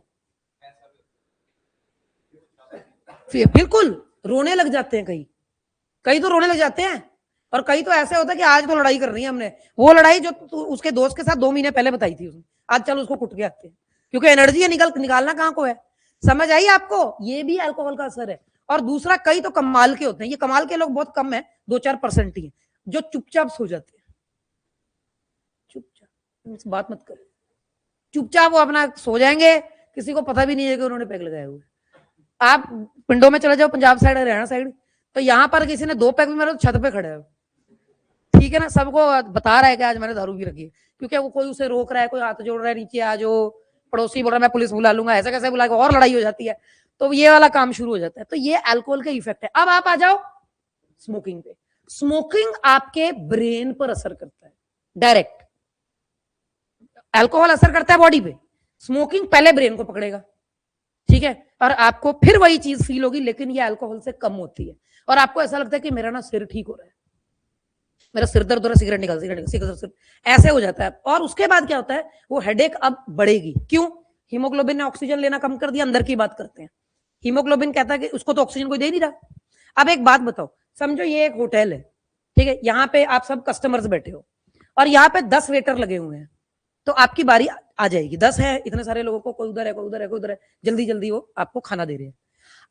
बिल्कुल रोने लग जाते हैं, कई तो रोने लग जाते हैं, और कई तो ऐसे होता है कि आज तो लड़ाई करनी है हमने, वो लड़ाई जो उसके दोस्त के साथ 2 महीने पहले बताई थी उसने, आज चल उसको कुट के आते हैं, क्योंकि एनर्जी है, निकालना कहाँ को है, समझ आई आपको, ये भी अल्कोहल का असर है। और दूसरा, कई तो कमाल के होते हैं, ये कमाल के लोग बहुत कम है, 2-4% ही है, जो चुपचाप सो जाते हैं, चुपचाप बात मत करो, चुपचाप वो अपना सो जाएंगे, किसी को पता भी नहीं है कि उन्होंने पैग लगाए हुए। आप पिंडों में चले जाओ, पंजाब साइड, हरियाणा साइड, तो यहाँ पर किसी ने 2 पैग भी मारे तो छत पे खड़े हो, ठीक है ना, सबको बता रहा है कि आज मैंने दारू पी रखी है, क्योंकि वो कोई उसे रोक रहा है, कोई हाथ जोड़ रहा है, नीचे आ जाओ, पड़ोसी बोल रहा है मैं पुलिस बुला लूंगा, ऐसा कैसे बुला के, और लड़ाई हो जाती है, तो ये वाला काम शुरू हो जाता है। तो ये अल्कोहल का इफेक्ट है। अब आप आ जाओ स्मोकिंग पे। स्मोकिंग आपके ब्रेन पर असर करता है डायरेक्ट, अल्कोहल असर करता है बॉडी पे, स्मोकिंग पहले ब्रेन को पकड़ेगा, ठीक है, और आपको फिर वही चीज फील होगी, लेकिन ये अल्कोहल से कम होती है, और आपको ऐसा लगता है कि मेरा ना सिर ठीक हो रहा है, मेरा सिर दर्द हो रहा है, सिगरेट निकाल, ऐसे हो जाता है। और उसके बाद क्या होता है, वो हेडेक अब बढ़ेगी, क्यों, हीमोग्लोबिन ने ऑक्सीजन लेना कम कर दिया, अंदर की बात करते हैं, हीमोग्लोबिन कहता है कि उसको तो ऑक्सीजन कोई दे नहीं रहा। अब एक बात बताओ, समझो ये एक होटल है, ठीक है, यहाँ पे आप सब कस्टमर्स बैठे हो, और यहाँ पे 10 वेटर लगे हुए हैं, तो आपकी बारी आ जाएगी, 10 है, इतने सारे लोगों को, कोई उधर है, कोई उधर है, कोई उधर है, जल्दी जल्दी वो आपको खाना दे रहे हैं।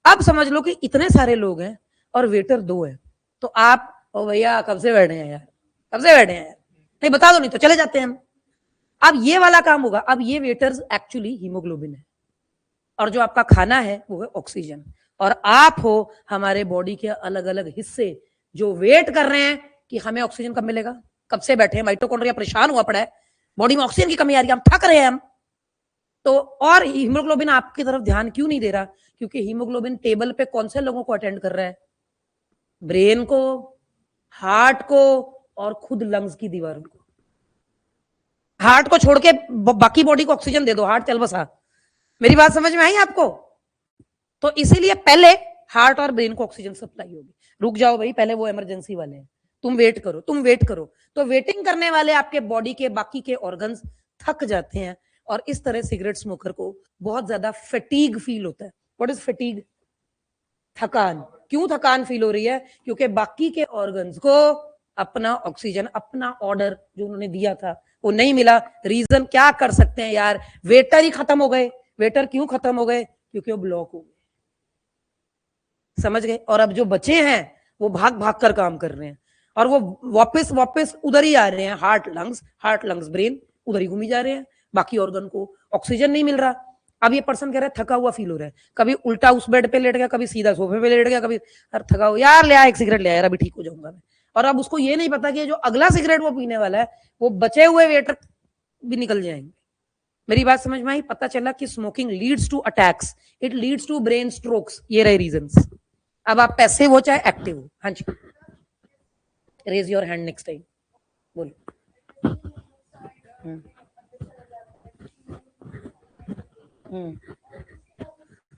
अब समझ लो कि इतने सारे लोग हैं और वेटर 2 है, तो आप, ओ भैया कब से बैठे हैं यार, कब से बैठे हैं यार, नहीं बता दो, नहीं तो चले जाते हैं हम। अब ये वाला काम होगा, अब ये वेटर्स एक्चुअली हीमोग्लोबिन है, और जो आपका खाना है वो है ऑक्सीजन, और आप हो हमारे बॉडी के अलग अलग हिस्से जो वेट कर रहे हैं कि हमें ऑक्सीजन कब मिलेगा, कब से बैठे हैं, माइटोकॉन्ड्रिया परेशान हुआ पड़ा है, बॉडी में ऑक्सीजन की कमी आ रही है, हम थक रहे हैं हम, तो और हीमोग्लोबिन आपकी तरफ ध्यान क्यों नहीं दे रहा, क्योंकि हीमोग्लोबिन टेबल पे कौन से लोगों को अटेंड कर रहा है, ब्रेन को, हार्ट को, और खुद लंग्स की दीवारों को। हार्ट को छोड़ के बाकी बॉडी को ऑक्सीजन दे दो, हार्ट चल बसा। मेरी बात समझ में आई आपको? तो इसीलिए पहले हार्ट और ब्रेन को ऑक्सीजन सप्लाई होगी। रुक जाओ भाई, पहले वो इमरजेंसी वाले हैं, तुम वेट करो, तुम वेट करो। तो वेटिंग करने वाले आपके बॉडी के बाकी के ऑर्गन्स थक जाते हैं और इस तरह सिगरेट स्मोकर को बहुत ज्यादा फटीग फील होता है। What is fatigue? थकान। क्यों थकान फील हो रही है? क्योंकि बाकी के ऑर्गन्स को अपना ऑक्सीजन, अपना ऑर्डर जो उन्होंने दिया था वो नहीं मिला। रीजन क्या कर सकते हैं यार? वेटर ही खत्म हो गए। वेटर क्यों खत्म हो गए? क्योंकि वो ब्लॉक हो गए। समझ गए? और अब जो बचे हैं वो भाग भाग कर काम कर रहे हैं और वो वापस वापस उधर ही आ रहे हैं। हार्ट लंग्स ब्रेन उधर ही घूमी जा रहे हैं। बाकी ऑर्गन को ऑक्सीजन नहीं मिल रहा। अब ये पर्सन कह रहा है थका हुआ फील हो रहा है, कभी उल्टा उस बेड पे लेट गया, कभी सीधा सोफे पे लेट गया, कभी थका हुआ, यार ले आ एक सिगरेट ले आ यार, अभी ठीक हो जाऊंगा मैं। और अब उसको ये नहीं पता कि जो अगला सिगरेट वो पीने वाला है वो बचे हुए वेटर भी निकल जाएंगे। मेरी बात समझ में आई? पता चला कि smoking leads to attacks, it leads to brain strokes. ये रहे रीजंस। अब आप पैसिव हो चाहे एक्टिव हो। हाँ जी, raise your hand next time, बोलो।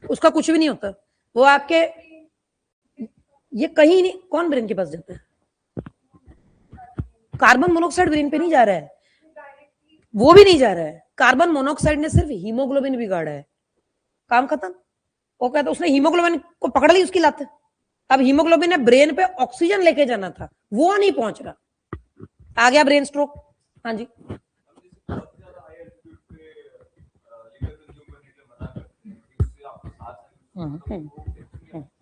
उसका कुछ भी नहीं होता, वो आपके ये कहीं नहीं। कौन ब्रेन के पास जाता है? कार्बन मोनोऑक्साइड ब्रेन पे नहीं जा रहा है, वो भी नहीं जा रहा है। कार्बन मोनोऑक्साइड ने सिर्फ हीमोग्लोबिन बिगाड़ा है, काम खत्म। वो कहता उसने हीमोग्लोबिन को पकड़ ली उसकी लत। अब हीमोग्लोबिन ने ब्रेन पे ऑक्सीजन लेके जाना था, वो नहीं पहुंच रहा, आ गया ब्रेन स्ट्रोक। हाँ जी,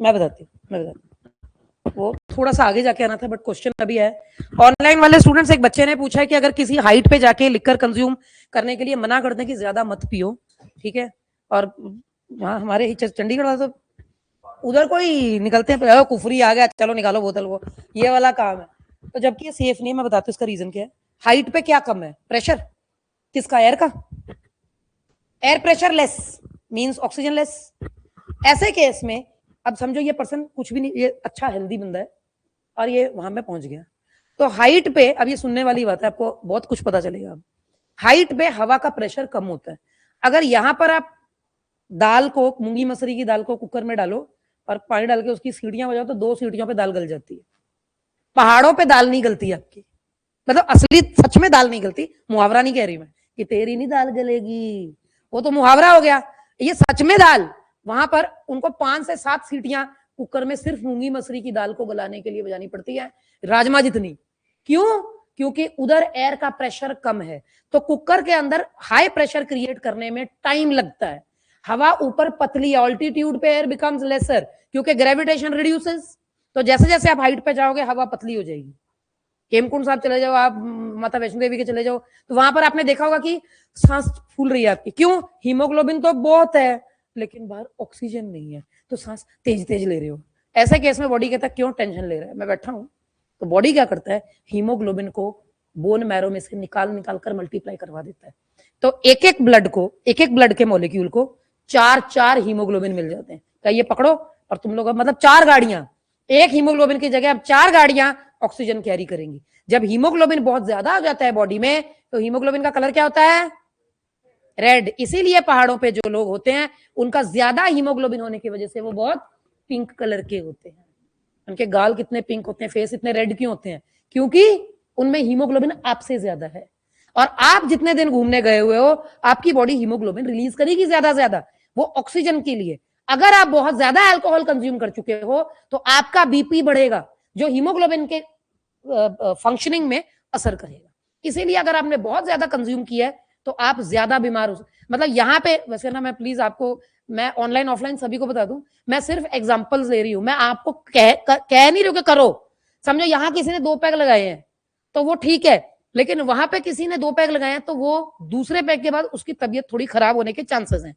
मैं बताती हूँ। वो थोड़ा सा आगे जाके आना था बट क्वेश्चन अभी है। ऑनलाइन वाले स्टूडेंट्स, एक बच्चे ने पूछा है कि अगर किसी हाइट पे जाके लिकर कंज्यूम करने के लिए मना कर दें कि ज्यादा मत पियो, ठीक है, और वहाँ हमारे ही चंडीगढ़ वाला तो उधर कोई निकलते हैं, कुफरी आ गया चलो निकालो बोतल, वो ये वाला काम है। तो जबकि ये सेफ नहीं है, मैं बताती हूँ इसका रीजन क्या है। हाइट पे क्या कम है? प्रेशर किसका? एयर का। Air pressure less means oxygen less. ऐसे केस में अब समझो ये पर्सन कुछ भी नहीं, ये अच्छा हेल्दी बंदा है और ये वहां पे पहुंच गया। तो हाइट पे, अब ये सुनने वाली बात है, आपको बहुत कुछ पता चलेगा। अब हाइट पे हवा का प्रेशर कम होता है। अगर यहां पर आप दाल को, मूंगी मसरी की दाल को कुकर में डालो और पानी डाल के उसकी सीटियां बजाओ तो 2 सीटियों पे दाल गल जाती है। पहाड़ों पे दाल नहीं गलती आपकी, मतलब असली सच में दाल नहीं गलती, मुहावरा नहीं कह रही मैं कि तेरी नहीं दाल गलेगी, वो तो मुहावरा हो गया। ये सच में दाल, वहां पर उनको 5 से 7 सीटियां कुकर में सिर्फ मूंगी मसरी की दाल को गलाने के लिए बजानी पड़ती है, राजमा जितनी। क्यों? क्योंकि उधर एयर का प्रेशर कम है। तो कुकर के अंदर हाई प्रेशर क्रिएट करने में टाइम लगता है। हवा ऊपर पतली, ऑल्टीट्यूड पे एयर बिकम्स लेसर क्योंकि ग्रेविटेशन रिड्यूसेस। तो जैसे जैसे आप हाइट पे जाओगे हवा पतली हो जाएगी। हेमकुंड साहब चले जाओ, आप माता वैष्णो देवी के चले जाओ, तो वहां पर आपने देखा होगा कि सांस फूल रही है आपकी। क्यों? हीमोग्लोबिन तो बहुत है लेकिन बाहर ऑक्सीजन नहीं है, तो सांस तेज तेज ले रहे हो। ऐसे केस में बॉडी कहता है क्यों टेंशन ले रहा है, मैं बैठा हूं। तो बॉडी क्या करता है, हीमोग्लोबिन को बोन मैरो में से निकाल निकाल कर मल्टीप्लाई करवा देता है। तो एक एक ब्लड के मॉलिक्यूल को 4 हीमोग्लोबिन मिल जाते हैं। क्या ये पकड़ो, और तुम लोग मतलब 4 गाड़ियां, एक हीमोग्लोबिन की जगह अब 4 गाड़ियां ऑक्सीजन कैरी करेंगी। जब हीमोग्लोबिन बहुत ज्यादा हो जाता है बॉडी में, तो हीमोग्लोबिन का कलर क्या होता है? रेड। इसीलिए पहाड़ों पे जो लोग होते हैं उनका ज्यादा हीमोग्लोबिन होने की वजह से वो बहुत पिंक कलर के होते हैं। उनके गाल कितने पिंक होते हैं, फेस इतने रेड क्यों होते हैं? क्योंकि उनमें हीमोग्लोबिन आपसे ज्यादा है। और आप जितने दिन घूमने गए हुए हो, आपकी बॉडी हीमोग्लोबिन रिलीज करेगी ज्यादा, वो ऑक्सीजन के लिए। अगर आप बहुत ज्यादा अल्कोहल कंज्यूम कर चुके हो तो आपका बीपी बढ़ेगा, जो हीमोग्लोबिन के फंक्शनिंग में असर करेगा। इसीलिए अगर आपने बहुत ज्यादा कंज्यूम किया है तो आप ज्यादा बीमार हो। मतलब यहाँ पे वैसे ना, मैं प्लीज आपको, मैं ऑनलाइन ऑफलाइन सभी को बता दूं, मैं सिर्फ एग्जांपल्स ले रही हूं, मैं आपको कह नहीं रही हूं कि करो। समझो यहाँ किसी ने 2 पैग लगाए हैं तो वो ठीक है, लेकिन वहां पे किसी ने 2 पैग लगाए हैं तो वो दूसरे पैग के बाद उसकी तबीयत थोड़ी खराब होने के चांसेस हैं।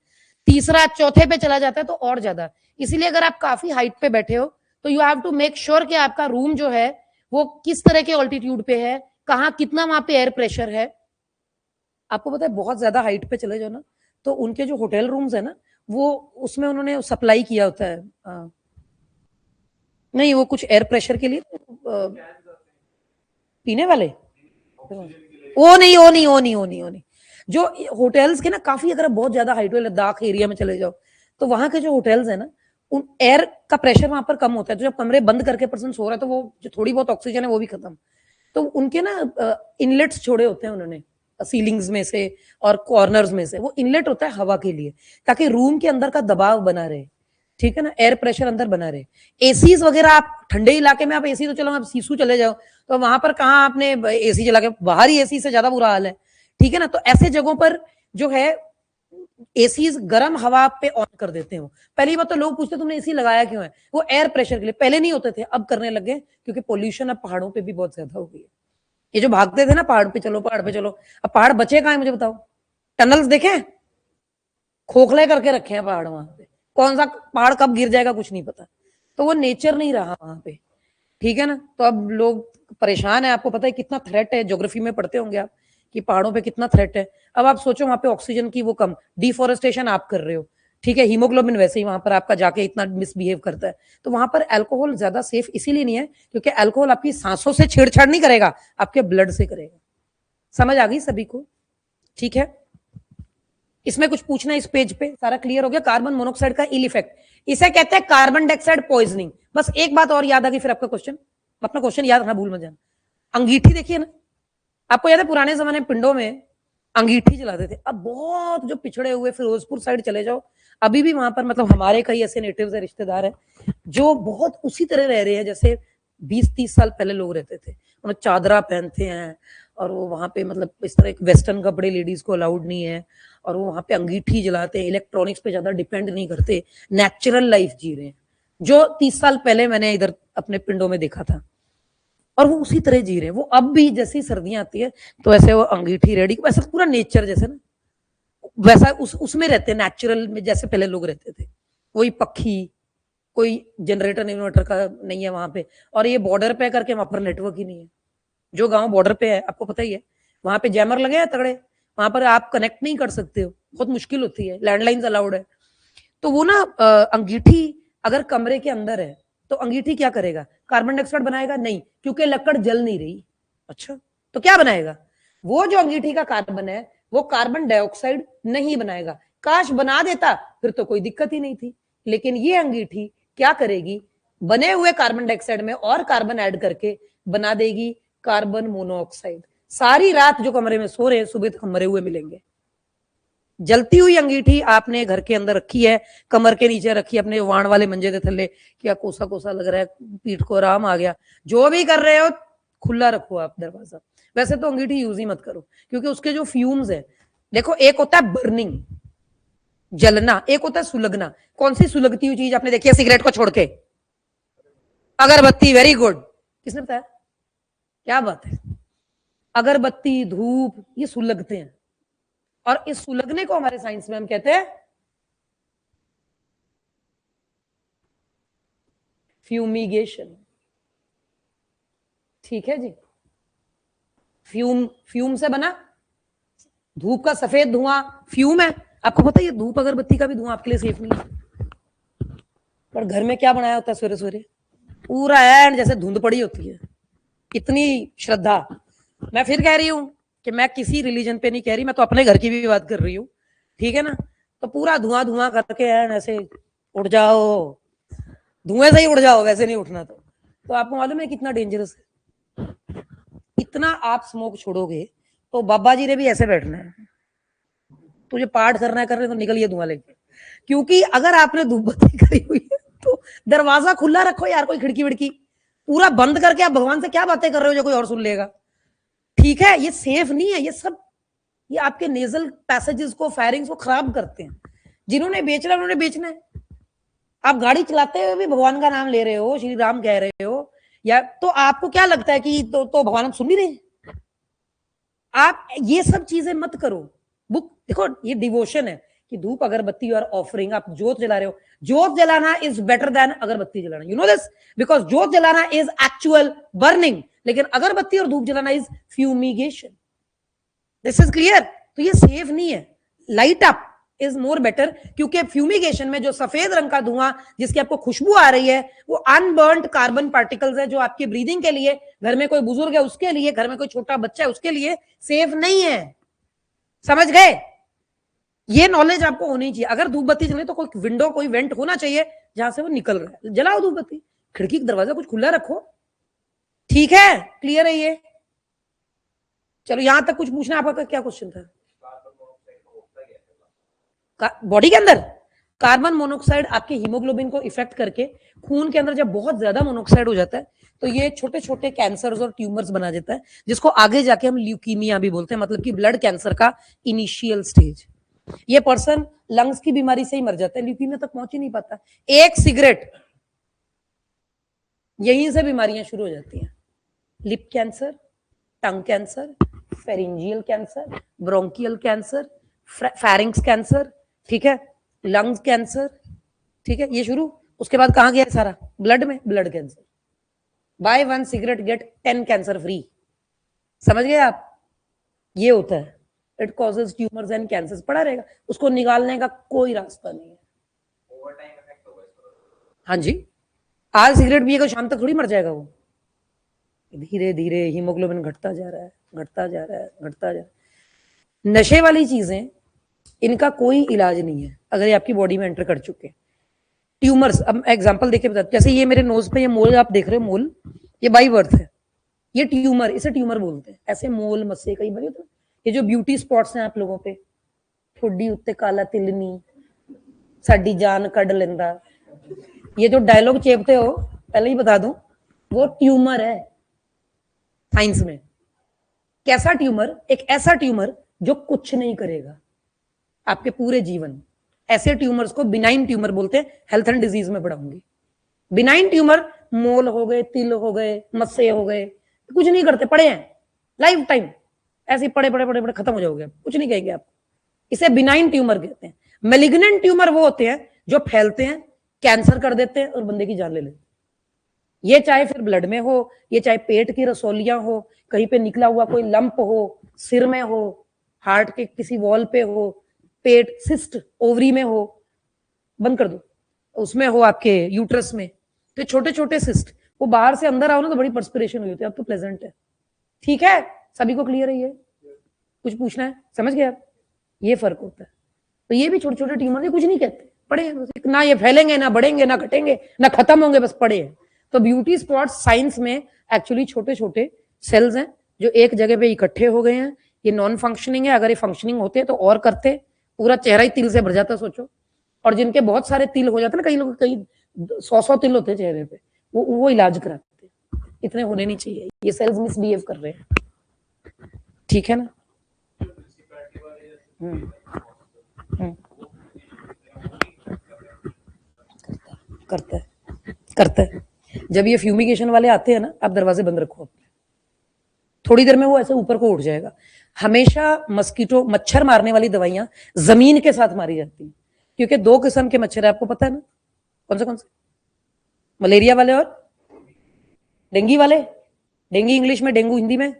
तीसरा चौथे पे चला जाता है तो और ज्यादा। इसीलिए अगर आप काफी हाइट पे बैठे हो तो you have to make sure कि आपका रूम जो है वो किस तरह के ऑल्टीट्यूड पे है, कहाँ कितना वहां पे एयर प्रेशर है। आपको पता है बहुत ज्यादा हाइट पे चले जाओ ना तो उनके जो होटल रूम्स है ना, वो उसमें उन्होंने सप्लाई किया होता है, नहीं वो कुछ एयर प्रेशर के लिए पीने वाले ओ नहीं। जो होटल्स के ना काफी, अगर आप बहुत ज्यादा हाइट लद्दाख एरिया में चले जाओ तो वहां के जो होटल्स है ना, उन एयर का प्रेशर वहां पर कम होता है, तो जब कमरे बंद करके पर्सन सो रहा है तो वो जो थोड़ी बहुत ऑक्सीजन है वो भी खत्म। तो उनके ना इनलेट्स छोड़े होते हैं उन्होंने सीलिंग्स में से और कॉर्नर्स में से, वो इनलेट होता है हवा के लिए, ताकि रूम के अंदर का दबाव बना रहे, ठीक है ना, एयर प्रेशर अंदर बना रहे। एसीज वगैरह आप ठंडे इलाके में, आप एसी तो चलो आप सीसू चले जाओ तो वहां पर कहाँ आपने एसी चला के, बाहर ही एसी से ज्यादा बुरा हाल है, ठीक है ना। तो ऐसे जगहों पर जो है एसीज गर्म हवा पे ऑन कर देते हो। पहली बात तो लोग पूछते तुमने एसी लगाया क्यों है, वो एयर प्रेशर के लिए, पहले नहीं होते थे अब करने लगे क्योंकि पोल्यूशन अब पहाड़ों पे भी बहुत ज्यादा हो गई है। ये जो भागते थे ना पहाड़ पे चलो पहाड़ पे चलो, अब पहाड़ बचे कहाँ है मुझे बताओ? टनल्स देखे, खोखले करके रखे हैं पहाड़ वहां पे, कौन सा पहाड़ कब गिर जाएगा कुछ नहीं पता। तो वो नेचर नहीं रहा वहां पे, ठीक है ना। तो अब लोग परेशान है, आपको पता है कितना थ्रेट है, ज्योग्राफी में पढ़ते होंगे आप कि पहाड़ों पे कितना थ्रेट है। अब आप सोचो वहां पे ऑक्सीजन की वो कम, डिफोरेस्टेशन आप कर रहे हो, ठीक है, हीमोग्लोबिन वैसे ही वहां पर आपका जाके इतना मिसबिहेव करता है। तो वहां पर अल्कोहल ज्यादा सेफ इसीलिए नहीं है क्योंकि अल्कोहल आपकी सांसों से छेड़छाड़ नहीं करेगा, आपके ब्लड से करेगा। समझ आ गई सभी को? ठीक है, इसमें कुछ पूछना है? इस पेज पे सारा क्लियर हो गया। कार्बन मोनोऑक्साइड का इल इफेक्ट, इसे कहते हैं कार्बन डाइऑक्साइड पॉइजनिंग। बस एक बात और याद आ गई फिर आपका क्वेश्चन, अपना क्वेश्चन याद रखना, भूल मत जाना। अंगीठी देखिए ना, आपको याद है पुराने जमाने में पिंडों में अंगीठी जलाते थे। अब बहुत जो पिछड़े हुए फिरोजपुर साइड चले जाओ, अभी भी वहां पर मतलब हमारे कई ऐसे नेटिव्स है, रिश्तेदार है जो बहुत उसी तरह रह रहे हैं जैसे 20-30 साल पहले लोग रहते थे। उन्हें चादरा पहनते हैं और वो वहां पे मतलब इस तरह एक वेस्टर्न कपड़े लेडीज को अलाउड नहीं है, और वो वहां पे अंगीठी जलाते हैं, इलेक्ट्रॉनिक्स पे ज्यादा डिपेंड नहीं करते, नेचुरल लाइफ जी रहे हैं, जो 30 साल पहले मैंने इधर अपने पिंडों में देखा था। और वो उसी तरह जी रहे हैं। वो अब भी जैसी सर्दियां आती है तो ऐसे वो अंगीठी रेडी, वैसा पूरा नेचर जैसे ना वैसा उसमें रहते हैं, नेचुरल में जैसे पहले लोग रहते थे। कोई पक्षी, कोई जनरेटर इन्वर्टर का नहीं है वहां पे, और ये बॉर्डर पे करके वहां पर नेटवर्क ही नहीं है। जो गांव बॉर्डर पे है आपको पता ही है, वहां पे जैमर लगे हैं तगड़े, वहां पर आप कनेक्ट नहीं कर सकते हो, बहुत मुश्किल होती है, लैंडलाइंस अलाउड है। तो वो ना अंगीठी अगर कमरे के अंदर है तो अंगीठी क्या करेगा? कार्बन डाइऑक्साइड बनाएगा? नहीं, क्योंकि लकड़ जल नहीं रही। अच्छा, तो क्या बनाएगा? वो जो अंगीठी का कार्बन है वो कार्बन डाइऑक्साइड नहीं बनाएगा। काश बना देता, फिर तो कोई दिक्कत ही नहीं थी। लेकिन ये अंगीठी क्या करेगी? बने हुए कार्बन डाइऑक्साइड में और कार्बन ऐड करके बना देगी कार्बन मोनोऑक्साइड। सारी रात जो कमरे में सो रहे हैं सुबह तक मरे हुए मिलेंगे। जलती हुई अंगीठी आपने घर के अंदर रखी है, कमर के नीचे रखी है, अपने वाण वाले मंजे के थल्ले, क्या कोसा कोसा लग रहा है, पीठ को आराम आ गया, जो भी कर रहे हो खुला रखो आप दरवाजा। वैसे तो अंगीठी यूज ही मत करो क्योंकि उसके जो फ्यूम्स है, देखो एक होता है बर्निंग, जलना, एक होता है सुलगना। कौन सी सुलगती हुई चीज आपने देखी है सिगरेट को छोड़ के? अगरबत्ती। वेरी गुड, किसने बताया? क्या बात है, अगरबत्ती, धूप, ये सुलगते हैं। और इस सुलगने को हमारे साइंस में हम कहते हैं फ्यूमिगेशन। ठीक है जी, फ्यूम से बना, धूप का सफेद धुआं फ्यूम है। आपको पता है ये धूप अगरबत्ती का भी धुआं आपके लिए सेफ नहीं है, पर घर में क्या बनाया होता है सवेरे सवेरे, पूरा एंड जैसे धुंध पड़ी होती है, इतनी श्रद्धा। मैं फिर कह रही हूं कि मैं किसी रिलीजन पे नहीं कह रही, मैं तो अपने घर की भी बात कर रही हूँ, ठीक है ना। तो पूरा धुआं धुआं करके एंड ऐसे उड़ जाओ, धुएं से ही उड़ जाओ, वैसे नहीं उठना। तो आपको मालूम है कितना डेंजरस है? इतना आप स्मोक छोड़ोगे तो बाबा जी ने भी ऐसे बैठना है, तुझे पाठ करना है, कर रहे तो निकल ये धुआं लेके। क्योंकि अगर आपने धूप बत्ती करी हुई है तो दरवाजा खुला रखो यार, कोई खिड़की विड़की पूरा बंद करके आप भगवान से क्या बातें कर रहे हो जो कोई और सुन लेगा? ठीक है, ये सेफ नहीं है, ये सब ये आपके नेजल पैसेजेस को, फायरिंग्स को खराब करते हैं। जिन्होंने बेचना उन्होंने बेचना है। आप गाड़ी चलाते हुए भी भगवान का नाम ले रहे हो, श्री राम कह रहे हो, या तो आपको क्या लगता है कि तो भगवान हम सुन नहीं रहे? आप ये सब चीजें मत करो। बुक देखो, ये डिवोशन है कि धूप अगरबत्ती और ऑफरिंग, आप जोत जला रहे हो, जोत जलाना इज बेटर देन अगरबत्ती जलाना, यू नो दिस, बिकॉज जोत जलाना इज एक्चुअल बर्निंग, लेकिन अगरबत्ती और धूप जलाना is fumigation. This is clear? तो ये सेफ नहीं है। Light up, is more better, क्योंकि फ्यूमिगेशन में जो सफेद रंग का धुआं जिसकी आपको खुशबू आ रही है वो अनबर्न्ड कार्बन पार्टिकल्स है, जो आपकी ब्रीदिंग के लिए, घर में कोई बुजुर्ग है उसके लिए, घर में कोई छोटा बच्चा है उसके लिए सेफ नहीं है। समझ गए? ये नॉलेज आपको होनी चाहिए। अगर धूप बत्ती चले तो कोई विंडो, कोई वेंट होना चाहिए जहां से वो निकल रहा है, जलाओ धूप बत्ती, खिड़की का दरवाजा कुछ खुला रखो। ठीक है, क्लियर है ये? चलो यहां तक कुछ पूछना आपका? क्या क्वेश्चन था बॉडी के अंदर? कार्बन मोनोऑक्साइड आपके हीमोग्लोबिन को इफेक्ट करके खून के अंदर जब बहुत ज्यादा मोनोऑक्साइड हो जाता है तो ये छोटे छोटे कैंसर्स और ट्यूमर्स बना देता है, जिसको आगे जाके हम ल्यूकीमिया भी बोलते हैं, मतलब कि ब्लड कैंसर का इनिशियल स्टेज। ये पर्सन लंग्स की बीमारी से ही मर जाता है, ल्यूकीमिया तक पहुंच ही नहीं पाता। एक सिगरेट, यहीं से बीमारियां शुरू हो जाती हैं। Lip cancer, tongue cancer, pharyngeal cancer, bronchial cancer, pharynx cancer, ठीक है, लंग्स कैंसर, ठीक है, ये शुरू। उसके बाद कहां गया सारा? ब्लड में, blood cancer. Buy 1 cigarette get 10 cancer free. समझ गए आप? ये होता है, it causes tumours and cancers. पड़ा रहेगा, उसको निकालने का कोई रास्ता नहीं है। हाँ जी, आज सिगरेट पिएगा शाम तक थोड़ी मर जाएगा वो। धीरे धीरे हीमोग्लोबिन घटता जा रहा है, घटता जा रहा है, घटता जा रहा है। नशे वाली चीजें, इनका कोई इलाज नहीं है अगर ये आपकी बॉडी में एंटर कर चुके। ट्यूमर्स, अब एग्जांपल देके बता, जैसे ये मेरे नोज पे ये मोल आप देख रहे हो, मोल, ये बाई बर्थ है, ये ट्यूमर, इसे ट्यूमर बोलते हैं। ऐसे मोल मस्से कई बने होते हैं। ये जो ब्यूटी स्पॉट्स हैं आप लोगों पे, ठोडी उत्ते काला तिल नी, साडी जान कड लेंदा, ये जो डायलॉग चेपते हो, पहले ही बता दूं, वो ट्यूमर है साइंस में। कैसा ट्यूमर? एक ऐसा ट्यूमर जो कुछ नहीं करेगा आपके पूरे जीवन। ऐसे ट्यूमर्स को बिनाइन ट्यूमर बोलते हैं। हेल्थ एंड डिजीज में पढ़ाऊंगी। बिनाइन ट्यूमर मोल हो गए, तिल हो गए, मस्से हो गए, कुछ नहीं करते, पड़े हैं लाइफ टाइम, ऐसे पड़े पड़े पड़े पड़े खत्म हो जाओगे, कुछ नहीं कहेंगे आपको। इसे बिनाइन ट्यूमर कहते हैं। मेलिग्नेंट ट्यूमर वो होते हैं जो फैलते हैं, कैंसर कर देते हैं और बंदे की जान ले लेते हैं। ये चाहे फिर ब्लड में हो, ये चाहे पेट की रसोलियां हो, कहीं पे निकला हुआ कोई लंप हो, सिर में हो, हार्ट के किसी वॉल पे हो, पेट सिस्ट ओवरी में हो, बंद कर दो, उसमें हो आपके यूट्रस में, तो छोटे छोटे सिस्ट, वो बाहर से अंदर आओ ना तो बड़ी पर्सपिरेशन हुई होती है। अब तो प्लेजेंट है। ठीक है, सभी को क्लियर है? ये कुछ पूछना है? समझ गए आप? ये फर्क होता है। तो ये भी छोटे छोटे ट्यूमर है, कुछ नहीं कहते, पड़े हैं ना, ये फैलेंगे ना, बढ़ेंगे ना, घटेंगे ना, खत्म होंगे, बस पड़े हैं। तो ब्यूटी स्पॉट्स साइंस में एक्चुअली छोटे छोटे सेल्स हैं जो एक जगह पे इकट्ठे हो गए हैं। ये नॉन फंक्शनिंग है, अगर ये फंक्शनिंग होते तो और करते, पूरा चेहरा ही तिल से भर जाता, सोचो। और जिनके बहुत सारे तिल हो जाते ना, कई लोग कई 100 तिल होते हैं चेहरे पे, वो इलाज कराते। इतने होने नहीं चाहिए, ये सेल्स मिसबिहेव कर रहे हैं। ठीक है ना? करता है, करता है। जब ये फ्यूमिगेशन वाले आते हैं ना, आप दरवाजे बंद रखो अपने, थोड़ी देर में वो ऐसे ऊपर को उठ जाएगा। हमेशा मस्कीटो, मच्छर मारने वाली दवाइयां जमीन के साथ मारी जाती हैं, क्योंकि 2 किस्म के मच्छर है, आपको पता है ना? कौन से? मलेरिया वाले और डेंगू वाले। डेंगू इंग्लिश में, डेंगू हिंदी में,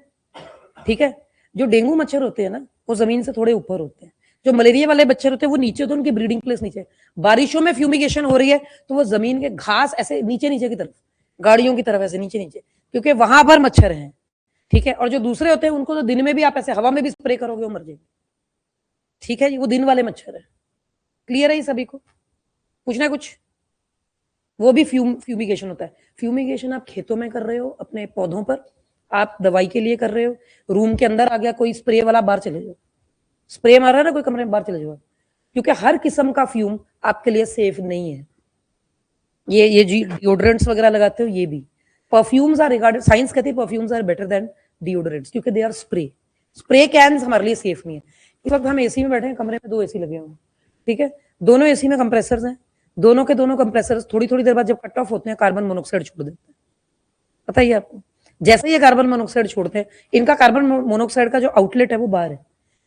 ठीक है। जो डेंगू मच्छर होते हैं ना, वो जमीन से थोड़े ऊपर होते हैं। जो मलेरिया वाले मच्छर होते हैं वो नीचे होते हैं, उनकी ब्रीडिंग प्लेस नीचे। बारिशों में फ्यूमिगेशन हो रही है तो वो जमीन के घास ऐसे नीचे नीचे की तरफ, गाड़ियों की तरफ ऐसे नीचे नीचे, क्योंकि वहां पर मच्छर हैं। ठीक है। और जो दूसरे होते हैं उनको तो दिन में भी आप ऐसे हवा में भी स्प्रे करोगे वो मर जाएंगे। ठीक है जी, वो दिन वाले मच्छर है। क्लियर है सभी को? पूछना है कुछ? वो भी फ्यूमिगेशन होता है। फ्यूमिगेशन आप खेतों में कर रहे हो, अपने पौधों पर, आप दवाई के लिए कर रहे हो, रूम के अंदर आ गया कोई स्प्रे वाला, बाहर चले जाओ। स्प्रे मार रहा है ना कोई कमरे में, बाहर चले जाओ, क्योंकि हर किस्म का फ्यूम आपके लिए सेफ नहीं है। ये डिओड्रेंट्स वगैरह लगाते हो, ये भी परफ्यूम्स आर रिगार्डेड, साइंस कहती है perfumes are better than deodorants, क्योंकि they are spray. Spray cans हमारे लिए सेफ नहीं है। इस वक्त हम एसी में बैठे हैं, कमरे में 2 एसी लगे हुए हैं, ठीक है। दोनों एसी में कंप्रेसर्स हैं, दोनों के दोनों कंप्रेसर्स थोड़ी थोड़ी देर बाद जब कट ऑफ होते हैं कार्बन मोनोऑक्साइड छोड़ देते हैं। पता ही आपको, जैसे ये कार्बन मोनोऑक्साइड छोड़ते हैं, इनका कार्बन मोनोऑक्साइड का जो आउटलेट है वो बाहर है,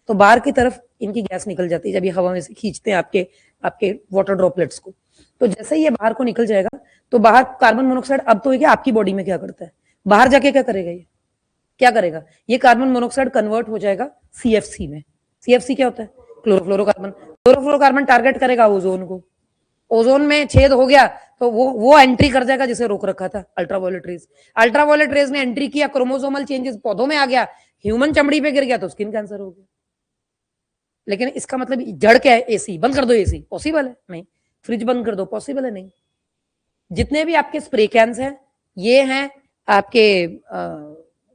तो बाहर की तरफ इनकी गैस निकल जाती है जब ये हवा में से खींचते हैं आपके वाटर ड्रॉपलेट्स को। तो जैसे ही ये बाहर को निकल जाएगा तो बाहर कार्बन मोनोऑक्साइड, अब तो ये आपकी बॉडी में क्या करता है, बाहर जाके क्या करेगा, ये क्या करेगा, ये कार्बन मोनोऑक्साइड कन्वर्ट हो जाएगा CFC में। CFC क्या होता है? क्लोरोफ्लोरोकार्बन। क्लोरोफ्लोरोकार्बन टारगेट करेगा ओजोन को, ओजोन में छेद हो गया तो वो एंट्री कर जाएगा जिसे रोक रखा था अल्ट्रावायलेट रेज। अल्ट्रावायलेट रेज ने एंट्री किया, क्रोमोसोमल चेंजेस पौधों में आ गया, ह्यूमन चमड़ी पे गिर गया तो स्किन कैंसर हो गया। लेकिन इसका मतलब जड़ क्या है? एसी बंद कर दो, एसी पॉसिबल है नहीं। फ्रिज बंद कर दो, पॉसिबल है नहीं। जितने भी आपके स्प्रे कैंस हैं, ये हैं आपके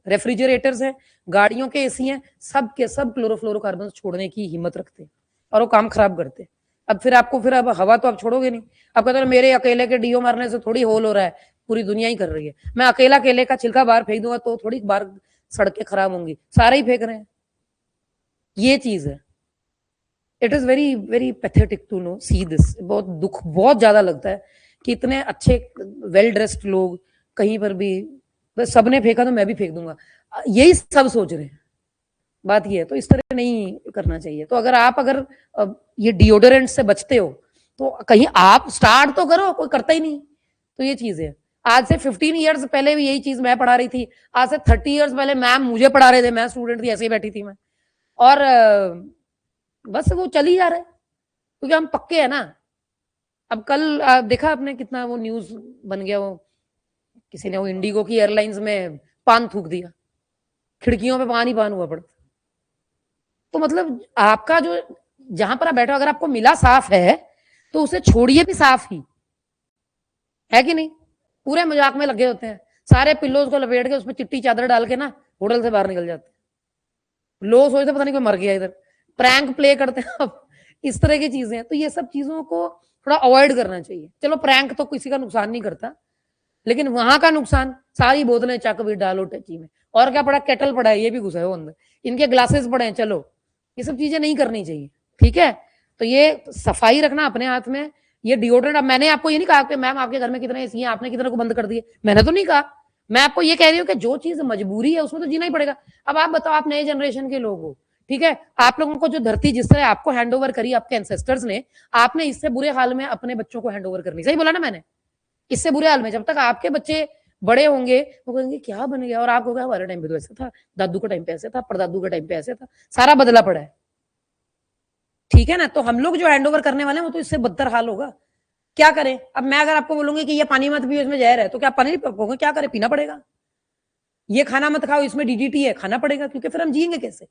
रेफ्रिजरेटर्स हैं, गाड़ियों के एसी हैं, सब के सब क्लोरोफ्लोरोकार्बन छोड़ने की हिम्मत रखते हैं और वो काम खराब करते हैं। अब फिर आपको फिर अब हवा तो आप छोड़ोगे नहीं। अब कहते हो मेरे अकेले के डीओ मारने से थोड़ी होल हो रहा है, पूरी दुनिया ही कर रही है। मैं अकेला केले का छिलका बाहर फेंक दूंगा तो थोड़ी बार सड़कें खराब होंगी, सारे ही फेंक रहे हैं। ये चीज है। It is very very pathetic to know see this. बहुत दुख, बहुत ज्यादा लगता है कि इतने अच्छे वेल ड्रेस्ड लोग कहीं पर भी बस सबने फेंका तो मैं भी फेंक दूंगा, यही सब सोच रहे हैं। बात ये है, तो इस तरह नहीं करना चाहिए। तो अगर ये डिओडोरेंट से बचते हो तो कहीं आप स्टार्ट तो करो, कोई करता ही नहीं। तो ये चीज है। आज से 15 ईयर्स पहले भी यही चीज मैं पढ़ा रही थी, आज से 30 ईयर्स पहले मैम मुझे पढ़ा रहे थे, मैं स्टूडेंट थी, ऐसे ही बैठी थी मैं, और बस वो चल ही जा रहा है क्योंकि हम पक्के हैं ना। अब कल देखा आपने कितना वो न्यूज बन गया, वो किसी ने वो इंडिगो की एयरलाइंस में पान थूक दिया, खिड़कियों पे पान हुआ पड़ा। तो मतलब आपका जो जहां पर आप बैठो, अगर आपको मिला साफ है तो उसे छोड़िए भी साफ ही, है कि नहीं? पूरे मजाक में लगे होते हैं, सारे पिल्लोज को लपेट के उसमें चिट्टी चादर डाल के ना होटल से बाहर निकल जाते हैं। लोग सोचते पता नहीं कोई मर गया इधर, प्रैंक प्ले करते हैं अब, इस तरह की चीजें हैं। तो ये सब चीजों को थोड़ा अवॉइड करना चाहिए। चलो प्रैंक तो किसी का नुकसान नहीं करता, लेकिन वहां का नुकसान, सारी बोतलें चक भी डालो टची में, और क्या पड़ा, केटल पड़ा है, ये भी घुसा है वो अंदर, इनके ग्लासेस पड़े हैं, चलो ये सब चीजें नहीं करनी चाहिए। ठीक है, तो ये सफाई रखना अपने हाथ में। ये डिओड्रेंट, अब मैंने आपको ये नहीं कहा कि मैम आपके घर में कितने एसी हैं, आपने कितने को बंद कर दिए, मैंने तो नहीं कहा। मैं आपको ये कह रही हूँ कि जो चीज मजबूरी है उसमें तो जीना ही पड़ेगा। अब आप बताओ, आप नए जनरेशन के लोग हो, ठीक है, आप लोगों को जो धरती जिस तरह आपको हैंड ओवर करी आपके एंसेस्टर्स ने, आपने इससे बुरे हाल में अपने बच्चों को हैंड ओवर करनी, सही बोला ना मैंने? इससे बुरे हाल में जब तक आपके बच्चे बड़े होंगे वो कहेंगे क्या बन गया, और आपको क्या हमारे टाइम पे तो ऐसा था, दादू के टाइम पे ऐसे था, परदादू के टाइम पे ऐसे था, सारा बदला पड़ा है। ठीक है ना? तो हम लोग जो हैंड ओवर करने वाले हैं वो तो इससे बदतर हाल होगा। क्या करें? अब मैं अगर आपको बोलूंगी कि ये पानी मत पियो, इसमें जहर है, तो क्या पानी नहीं पियोगे? क्या करें? पीना पड़ेगा। ये खाना मत खाओ, इसमें डीडीटी है, खाना पड़ेगा, क्योंकि फिर हम जिएंगे कैसे?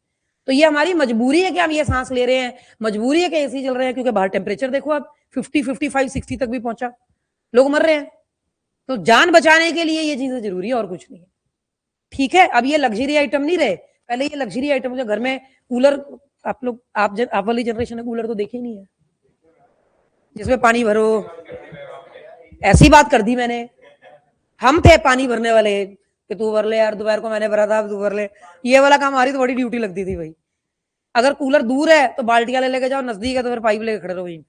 तो ये हमारी मजबूरी है कि हम ये सांस ले रहे हैं, मजबूरी है कि एसी चल रहे हैं, क्योंकि बाहर टेम्परेचर देखो अब 50, 55, 60 तक भी पहुंचा, लोग मर रहे हैं। तो जान बचाने के लिए ये चीजें जरूरी है, और कुछ नहीं है। ठीक है, अब ये लग्जरी आइटम नहीं रहे, पहले ये लग्जरी आइटम, जो घर में कूलर, आप वाली जनरेशन ने कूलर तो देखे ही नहीं है, जिसमें पानी भरो, ऐसी बात कर दी मैंने। हम थे पानी भरने वाले कि तू भर ले यार, दोपहर को मैंने भरा था, तू भर ले, ये वाला काम हमारी तो बड़ी ड्यूटी लगती थी भाई। अगर कूलर दूर है तो बाल्टियां ले लेके जाओ, नजदीक है तो फिर पाइप लेके खड़े रहो वहीं।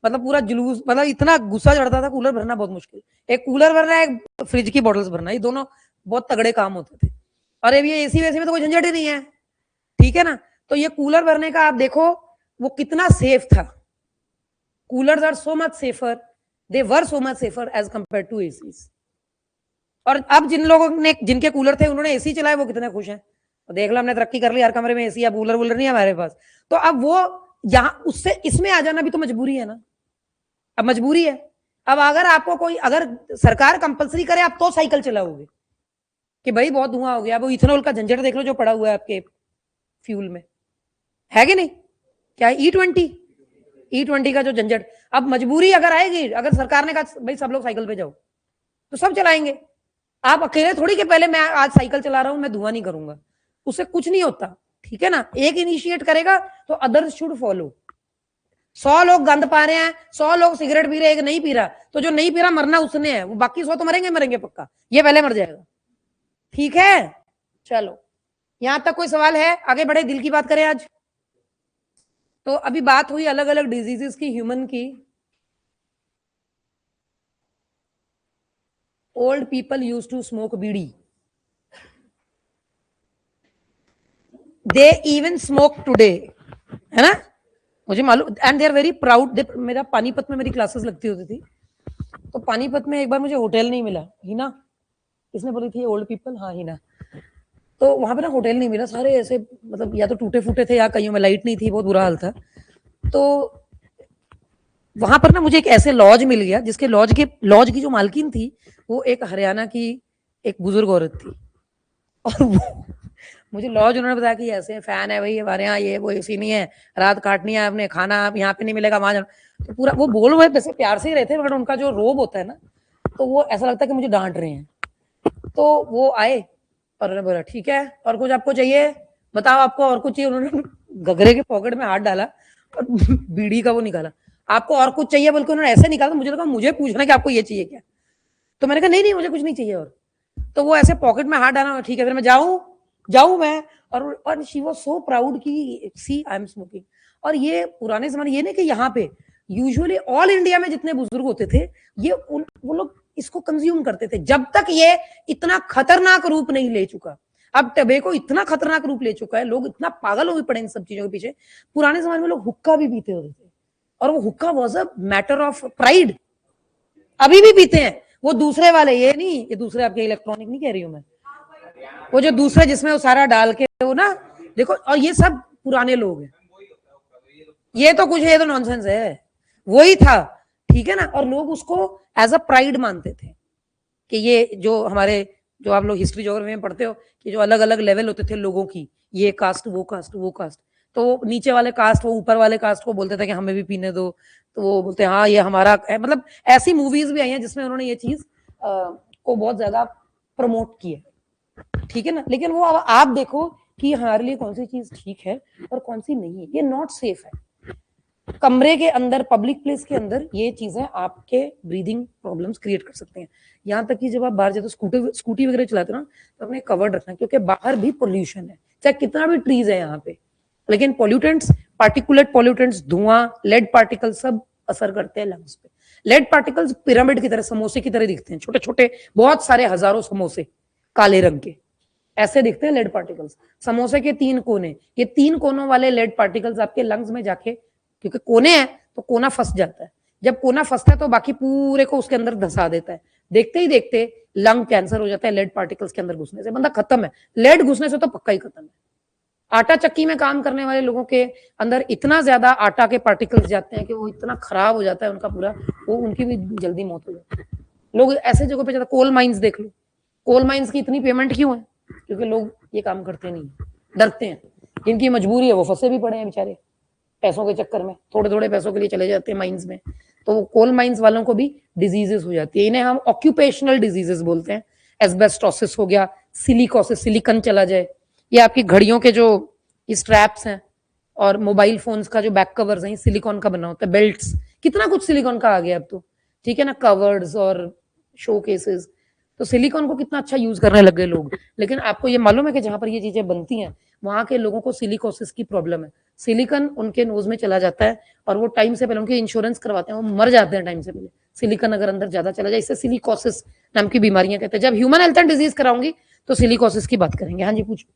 मतलब पूरा जुलूस, मतलब इतना गुस्सा चढ़ता था, कूलर भरना बहुत मुश्किल, एक कूलर भरना, एक फ्रिज की बॉटल्स भरना, ये दोनों बहुत तगड़े काम होते थे। और अब ये एसी वैसी में तो कोई झंझट ही नहीं है। ठीक है ना? तो ये कूलर भरने का आप देखो वो कितना सेफ था। Coolers are so much safer, they were so much safer as compared to ACs. और अब जिन लोगों ने, जिनके कूलर थे, उन्होंने एसी चलाए, वो कितने खुश हैं। तो देख लो, हमने तरक्की कर ली, हर कमरे में एसी है, कूलर वूलर नहीं है हमारे पास। तो अब वो यहाँ उससे इसमें आ जाना भी तो मजबूरी है ना, अब मजबूरी है। अब अगर आपको कोई, अगर सरकार कंपलसरी करे आप तो साइकिल चलाओगे कि भाई बहुत धुआं हो गया, वो इथेनॉल का झंझट देख लो जो पड़ा हुआ है आपके फ्यूल में, है कि नहीं? क्या E20 का जो झंझट, अब मजबूरी अगर आएगी, अगर सरकार ने कहा भाई सब लोग साइकिल पे जाओ, तो सब चलाएंगे। आप अकेले थोड़ी के पहले मैं आज साइकिल चला रहा हूं, मैं धुआं नहीं करूंगा, उससे कुछ नहीं होता। ठीक है ना? एक इनिशिएट करेगा तो अदर्स शुड फॉलो। 100 लोग गंद पा रहे हैं, 100 लोग सिगरेट पी रहे हैं, एक नहीं पी रहा, तो जो नहीं पी रहा मरना उसने है, वो बाकी 100 तो मरेंगे पक्का, ये पहले मर जाएगा। ठीक है, चलो यहां तक कोई सवाल है? आगे बढ़े, दिल की बात करें आज। तो अभी बात हुई अलग अलग डिजीजेस की, ह्यूमन की। Old people use to smoke bidi, they even smoke today, है ना? मुझे मालूम, and they are very proud. मेरा पानीपत में मेरी क्लासेस लगती होती थी, तो पानीपत में एक बार मुझे होटल नहीं मिला, हिना इसने बोली थी ओल्ड पीपल, हाँ हिना, तो वहां पे ना होटल नहीं मिला, सारे ऐसे मतलब या तो टूटे फूटे थे या कहीं में लाइट नहीं थी, बहुत बुरा हाल था। तो वहां पर ना मुझे एक ऐसे लॉज मिल गया जिसके लॉज की जो मालकिन थी वो एक हरियाणा की एक बुजुर्ग औरत थी। और वो मुझे लॉज उन्होंने बताया कि ऐसे फैन है भाई हमारे यहाँ, ये वो एसी नहीं है, रात काटनी है आपने, खाना आप यहाँ पे नहीं मिलेगा वहां जाना। तो पूरा वो बोल रहे वैसे प्यार से ही रहते हैं, बट उनका जो रोब होता है ना, तो वो ऐसा लगता है कि मुझे डांट रहे हैं। तो वो आए और उन्होंने बोला ठीक है और कुछ आपको चाहिए, बताओ आपको और कुछ चाहिए। उन्होंने घघरे के पॉकेट में हाथ डाला और बीड़ी का वो निकाला, आपको और कुछ चाहिए, बल्कि उन्होंने ऐसे निकाला, मुझे लगा मुझे पूछना कि आपको ये चाहिए क्या। तो मैंने कहा नहीं नहीं मुझे कुछ नहीं चाहिए। और तो वो ऐसे पॉकेट में हाथ डाला, ठीक है फिर मैं जाऊं मैं। और शी वाज सो प्राउड कि सी आई एम स्मोकिंग। और ये पुराने जमाने, ये नहीं कि यहाँ पे यूजुअली ऑल इंडिया में जितने बुजुर्ग होते थे ये वो लोग इसको कंज्यूम करते थे जब तक ये इतना खतरनाक रूप नहीं ले चुका। अब टबेको इतना खतरनाक रूप ले चुका है, लोग इतना पागल हो पड़े इन सब चीजों के पीछे। पुराने जमाने में लोग हुक्का भी पीते होते थे और वो हुक्का was a matter of pride. अभी भी पीते हैं वो दूसरे वाले, ये नहीं, ये दूसरे आपके इलेक्ट्रॉनिक नहीं कह रही हूं मैं, वो जो दूसरे जिसमें वो सारा डाल के वो ना, देखो। और ये सब पुराने लोग हैं, ये तो कुछ है, ये तो नॉनसेंस है, वही था। ठीक है ना। और लोग उसको एज अ प्राइड मानते थे कि ये जो हमारे, जो आप लोग हिस्ट्री ज्योग्राफी में पढ़ते हो कि जो अलग अलग लेवल होते थे लोगों की, ये कास्ट वो कास्ट वो कास्ट, तो वो नीचे वाले कास्ट वो ऊपर वाले कास्ट को बोलते थे कि हमें भी पीने दो। तो वो बोलते हैं हाँ ये हमारा है। मतलब ऐसी मूवीज भी आई हैं जिसमें उन्होंने ये चीज को बहुत ज्यादा प्रमोट किया। ठीक है ना। लेकिन वो आप देखो कि हमारे लिए कौन सी चीज ठीक है और कौन सी नहीं है, ये नॉट सेफ है। कमरे के अंदर, पब्लिक प्लेस के अंदर ये चीजें आपके ब्रीदिंग प्रॉब्लम्स क्रिएट कर सकते हैं। यहाँ तक कि जब आप बाहर जाते हो, स्कूटी वगैरह चलाते हो ना, तो अपने कवर्ड रखना, क्योंकि बाहर भी पोल्यूशन है, चाहे कितना भी ट्रीज है यहाँ पे, लेकिन पॉल्यूटेंट्स, पार्टिकुलेट पॉल्यूटेंट्स, धुआं, लेड पार्टिकल सब असर करते हैं लंग्स पे। लेड पार्टिकल्स पिरामिड की तरह, समोसे की तरह दिखते हैं, छोटे छोटे, बहुत सारे हजारों समोसे काले रंग के ऐसे दिखते हैं लेड पार्टिकल्स। समोसे के 3 कोने, ये 3 कोनों वाले लेड पार्टिकल्स आपके लंग्स में जाके, क्योंकि कोने हैं तो कोना फंस जाता है, जब कोना फंसता है तो बाकी पूरे को उसके अंदर धसा देता है। देखते ही देखते लंग कैंसर हो जाता है लेड पार्टिकल्स के अंदर घुसने से, बंदा खत्म है। लेड घुसने से तो पक्का ही खत्म है। आटा चक्की में काम करने वाले लोगों के अंदर इतना ज्यादा आटा के पार्टिकल्स जाते हैं कि वो इतना खराब हो जाता है उनका पूरा, वो उनकी भी जल्दी मौत हो जाती है। लोग ऐसे जगहों पे जाते, कोल माइंस देख लो, कोल माइंस की इतनी पेमेंट क्यों है? क्योंकि लोग ये काम करते नहीं, डरते हैं। जिनकी मजबूरी है वो फंसे भी पड़े हैं बेचारे, पैसों के चक्कर में थोड़े थोड़े पैसों के लिए चले जाते हैं माइंस में। तो कोल माइंस वालों को भी डिजीजेस हो जाती है, इन्हें हम ऑक्यूपेशनल डिजीजेस बोलते हैं। एस्बेस्टोसिस हो गया, सिलिकोसिस, सिलिकन चला जाए, ये आपकी घड़ियों के जो स्ट्रैप्स हैं और मोबाइल फोन्स का जो बैक कवर्स हैं सिलिकॉन का बना होता है, बेल्ट्स, कितना कुछ सिलिकॉन का आ गया अब तो। ठीक है ना, कवर्स और शो केसेस, तो सिलिकॉन को कितना अच्छा यूज करने लग गए लोग। लेकिन आपको ये मालूम है कि जहां पर ये चीजें बनती हैं वहां के लोगों को सिलिकोसिस की प्रॉब्लम है। सिलिकॉन उनके नोज में चला जाता है और वो टाइम से पहले, उनके इंश्योरेंस करवाते हैं, वो मर जाते हैं टाइम से पहले। सिलिकॉन अगर अंदर ज्यादा चला जाए, इससे सिलिकोसिस नाम की बीमारियां कहते हैं। जब ह्यूमन हेल्थ एंड डिजीज कराऊंगी तो सिलिकोसिस की बात करेंगे। हाँ जी पूछो।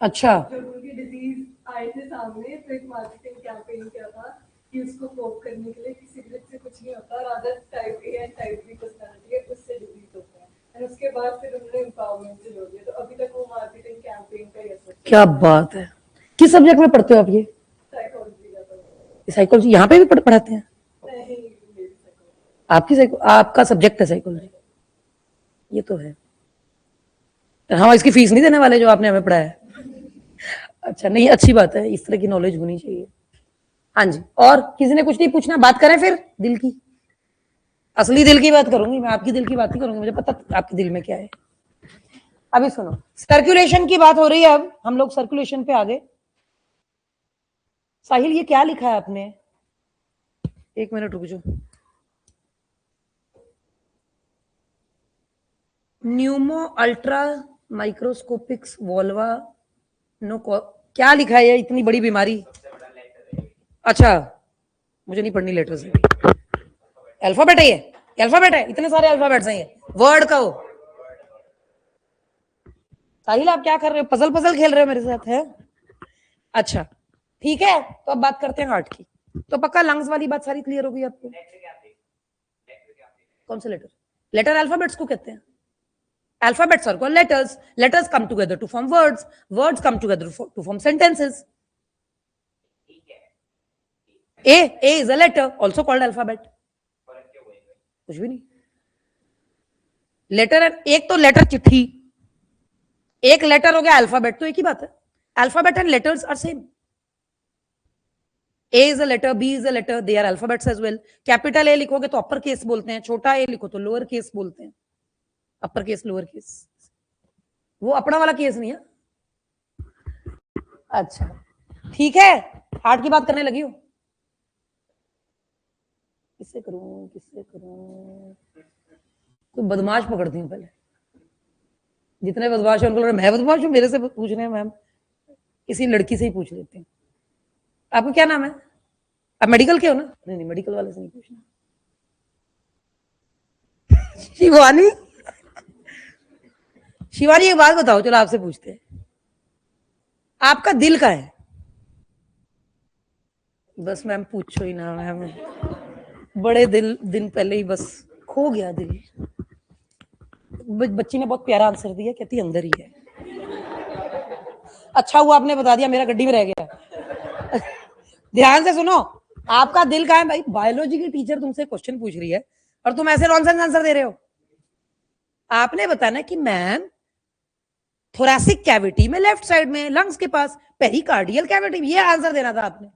अच्छा, जब उनकी डिजीज आए थे सामने तो एक मार्केटिंग कैंपेन किया था कि उसको कोप करने के लिए कि सिगरेट से कुछ नहीं होता और other type A and type B personality है उससे डिजीज होता है। और उसके बाद फिर उन्होंने एम्पावरमेंट से जोड़ दिया, तो अभी तक वो मार्केटिंग कैंपेन का ही असर। क्या बात है। किस सब्जेक्ट में पढ़ते हो आप ये? साइकोलॉजी का तो साइकोलॉजी यहाँ पे भी पढ़ाते हैं? नहीं, आपका सब्जेक्ट है साइकोलॉजी? ये तो है। हाँ, इसकी फीस नहीं देने वाले जो आपने हमें पढ़ाया है। अच्छा, नहीं अच्छी बात है, इस तरह की नॉलेज होनी चाहिए। हाँ जी, और किसी ने कुछ नहीं पूछना? बात करें फिर दिल की, असली दिल की बात करूंगी मैं, आपकी दिल की बात नहीं करूंगी, मुझे पता आपके दिल में क्या है। अभी सुनो, सर्कुलेशन की बात हो रही है, अब हम लोग सर्कुलेशन पे आ गए। साहिल ये क्या लिखा है आपने? एक मिनट रुक जाओ। न्यूमो अल्ट्रा माइक्रोस्कोपिक्स वोल्वा नो, क्या लिखा है ये? इतनी बड़ी बीमारी। अच्छा, मुझे नहीं पढ़नी लेटर्स। अल्फाबेट है ये? अल्फाबेट है? इतने सारे अल्फाबेट्स हैं ये? वर्ड का हो? साहिल आप क्या कर रहे हो? पजल पजल खेल रहे हो मेरे साथ है? अच्छा ठीक है, तो अब बात करते हैं हार्ट की। तो पक्का लंग्स वाली बात सारी क्लियर हो गई आपको? कौन से लेटर? लेटर अल्फाबेट्स को कहते हैं। Alphabets are called letters. Letters come together to form words. Words come together to form sentences. A is a letter, also called alphabet. कुछ भी नहीं. लेटर, एक तो लेटर चिट्ठी, एक लेटर हो गया अल्फाबेट, तो एक ही बात है. Alphabet and letters are same. A is a letter, B is a letter, they are alphabets as well. Capital A लिखोगे तो अपर केस बोलते हैं, छोटा A लिखो तो लोअर केस बोलते हैं. अपर केस लोअर केस, वो अपना वाला केस नहीं है. अच्छा ठीक है, हार्ट की बात करने लगी हो. किससे करूं, किससे करूं? कोई बदमाश पकड़ती हूँ पहले. जितने बदमाश है उनको मैं बदमाश हूँ, मेरे से पूछ रहे हैं मैम. किसी लड़की से ही पूछ लेते हैं. आपका क्या नाम है? आप मेडिकल के हो ना? नहीं नहीं, मेडिकल वाले से नहीं पूछना. शिवानी, शिवानी एक बात बताओ, चलो आपसे पूछते हैं, आपका दिल का है? बस मैम पूछो ही ना मैम, बड़े दिन पहले ही बस खो गया दिल. बच्ची ने बहुत प्यारा आंसर दिया, कहती अंदर ही है. अच्छा हुआ आपने बता दिया, मेरा गड्डी में रह गया. ध्यान से सुनो, आपका दिल कहाँ है भाई? बायोलॉजी की टीचर तुमसे क्वेश्चन पूछ रही है और तुम ऐसे नॉनसेंस आंसर दे रहे हो. आपने बताना कि मैम थोरैसिक कैविटी में लेफ्ट साइड में लंग्स के पास, पेरिकार्डियल कैविटी में, ये आंसर देना था आपने.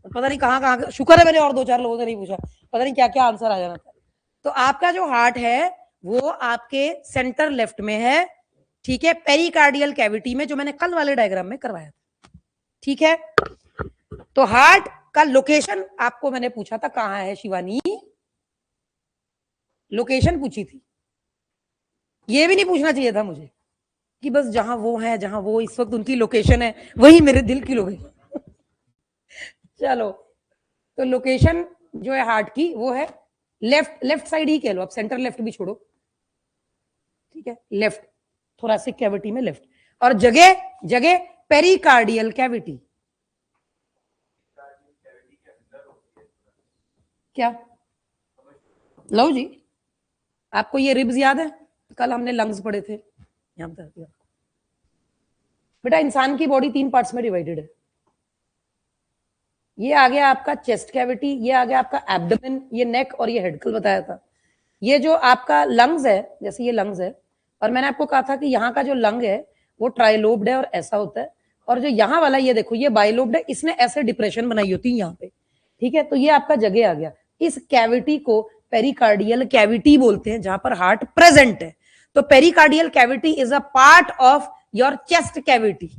पता नहीं कहाँ, शुक्र है मैंने और 2-4 लोगों से नहीं पूछा, पता नहीं क्या क्या आंसर आ जाना था. तो आपका जो हार्ट है वो आपके सेंटर लेफ्ट में है, ठीक है, पेरिकार्डियल कैविटी में, जो मैंने कल वाले डायग्राम में करवाया था. ठीक है, तो हार्ट का लोकेशन आपको मैंने पूछा था कहां है शिवानी, लोकेशन पूछी थी. ये भी नहीं पूछना चाहिए था मुझे कि बस जहां वो है, जहां वो इस वक्त उनकी लोकेशन है वही मेरे दिल की लोकेशन. चलो, तो लोकेशन जो है हार्ट की वो है लेफ्ट साइड ही कह लो, आप सेंटर लेफ्ट भी छोड़ो. ठीक है, लेफ्ट थोरैसिक कैविटी में लेफ्ट, और जगह पेरिकार्डियल कैविटी. क्या लो जी, आपको ये रिब्स याद है? कल हमने लंग्स पढ़े थे. यहां पर बेटा इंसान की बॉडी 3 पार्ट्स में डिवाइडेड है. ये आ गया आपका चेस्ट कैविटी, ये आ गया आपका एब्डोमेन, ये नेक और ये हेड, कल बताया था. ये जो आपका लंग्स है, जैसे ये लंग्स है, और मैंने आपको कहा था कि यहाँ का जो लंग है वो ट्राइलोब्ड है और ऐसा होता है, और जो यहाँ वाला ये देखो ये बाइलोब्ड है, इसने ऐसे डिप्रेशन बनाई होती है यहाँ पे. ठीक है, तो ये आपका जगह आ गया. इस कैविटी को पेरिकार्डियल कैविटी बोलते हैं, जहां पर हार्ट प्रेजेंट है. तो pericardial cavity is a part of your chest cavity.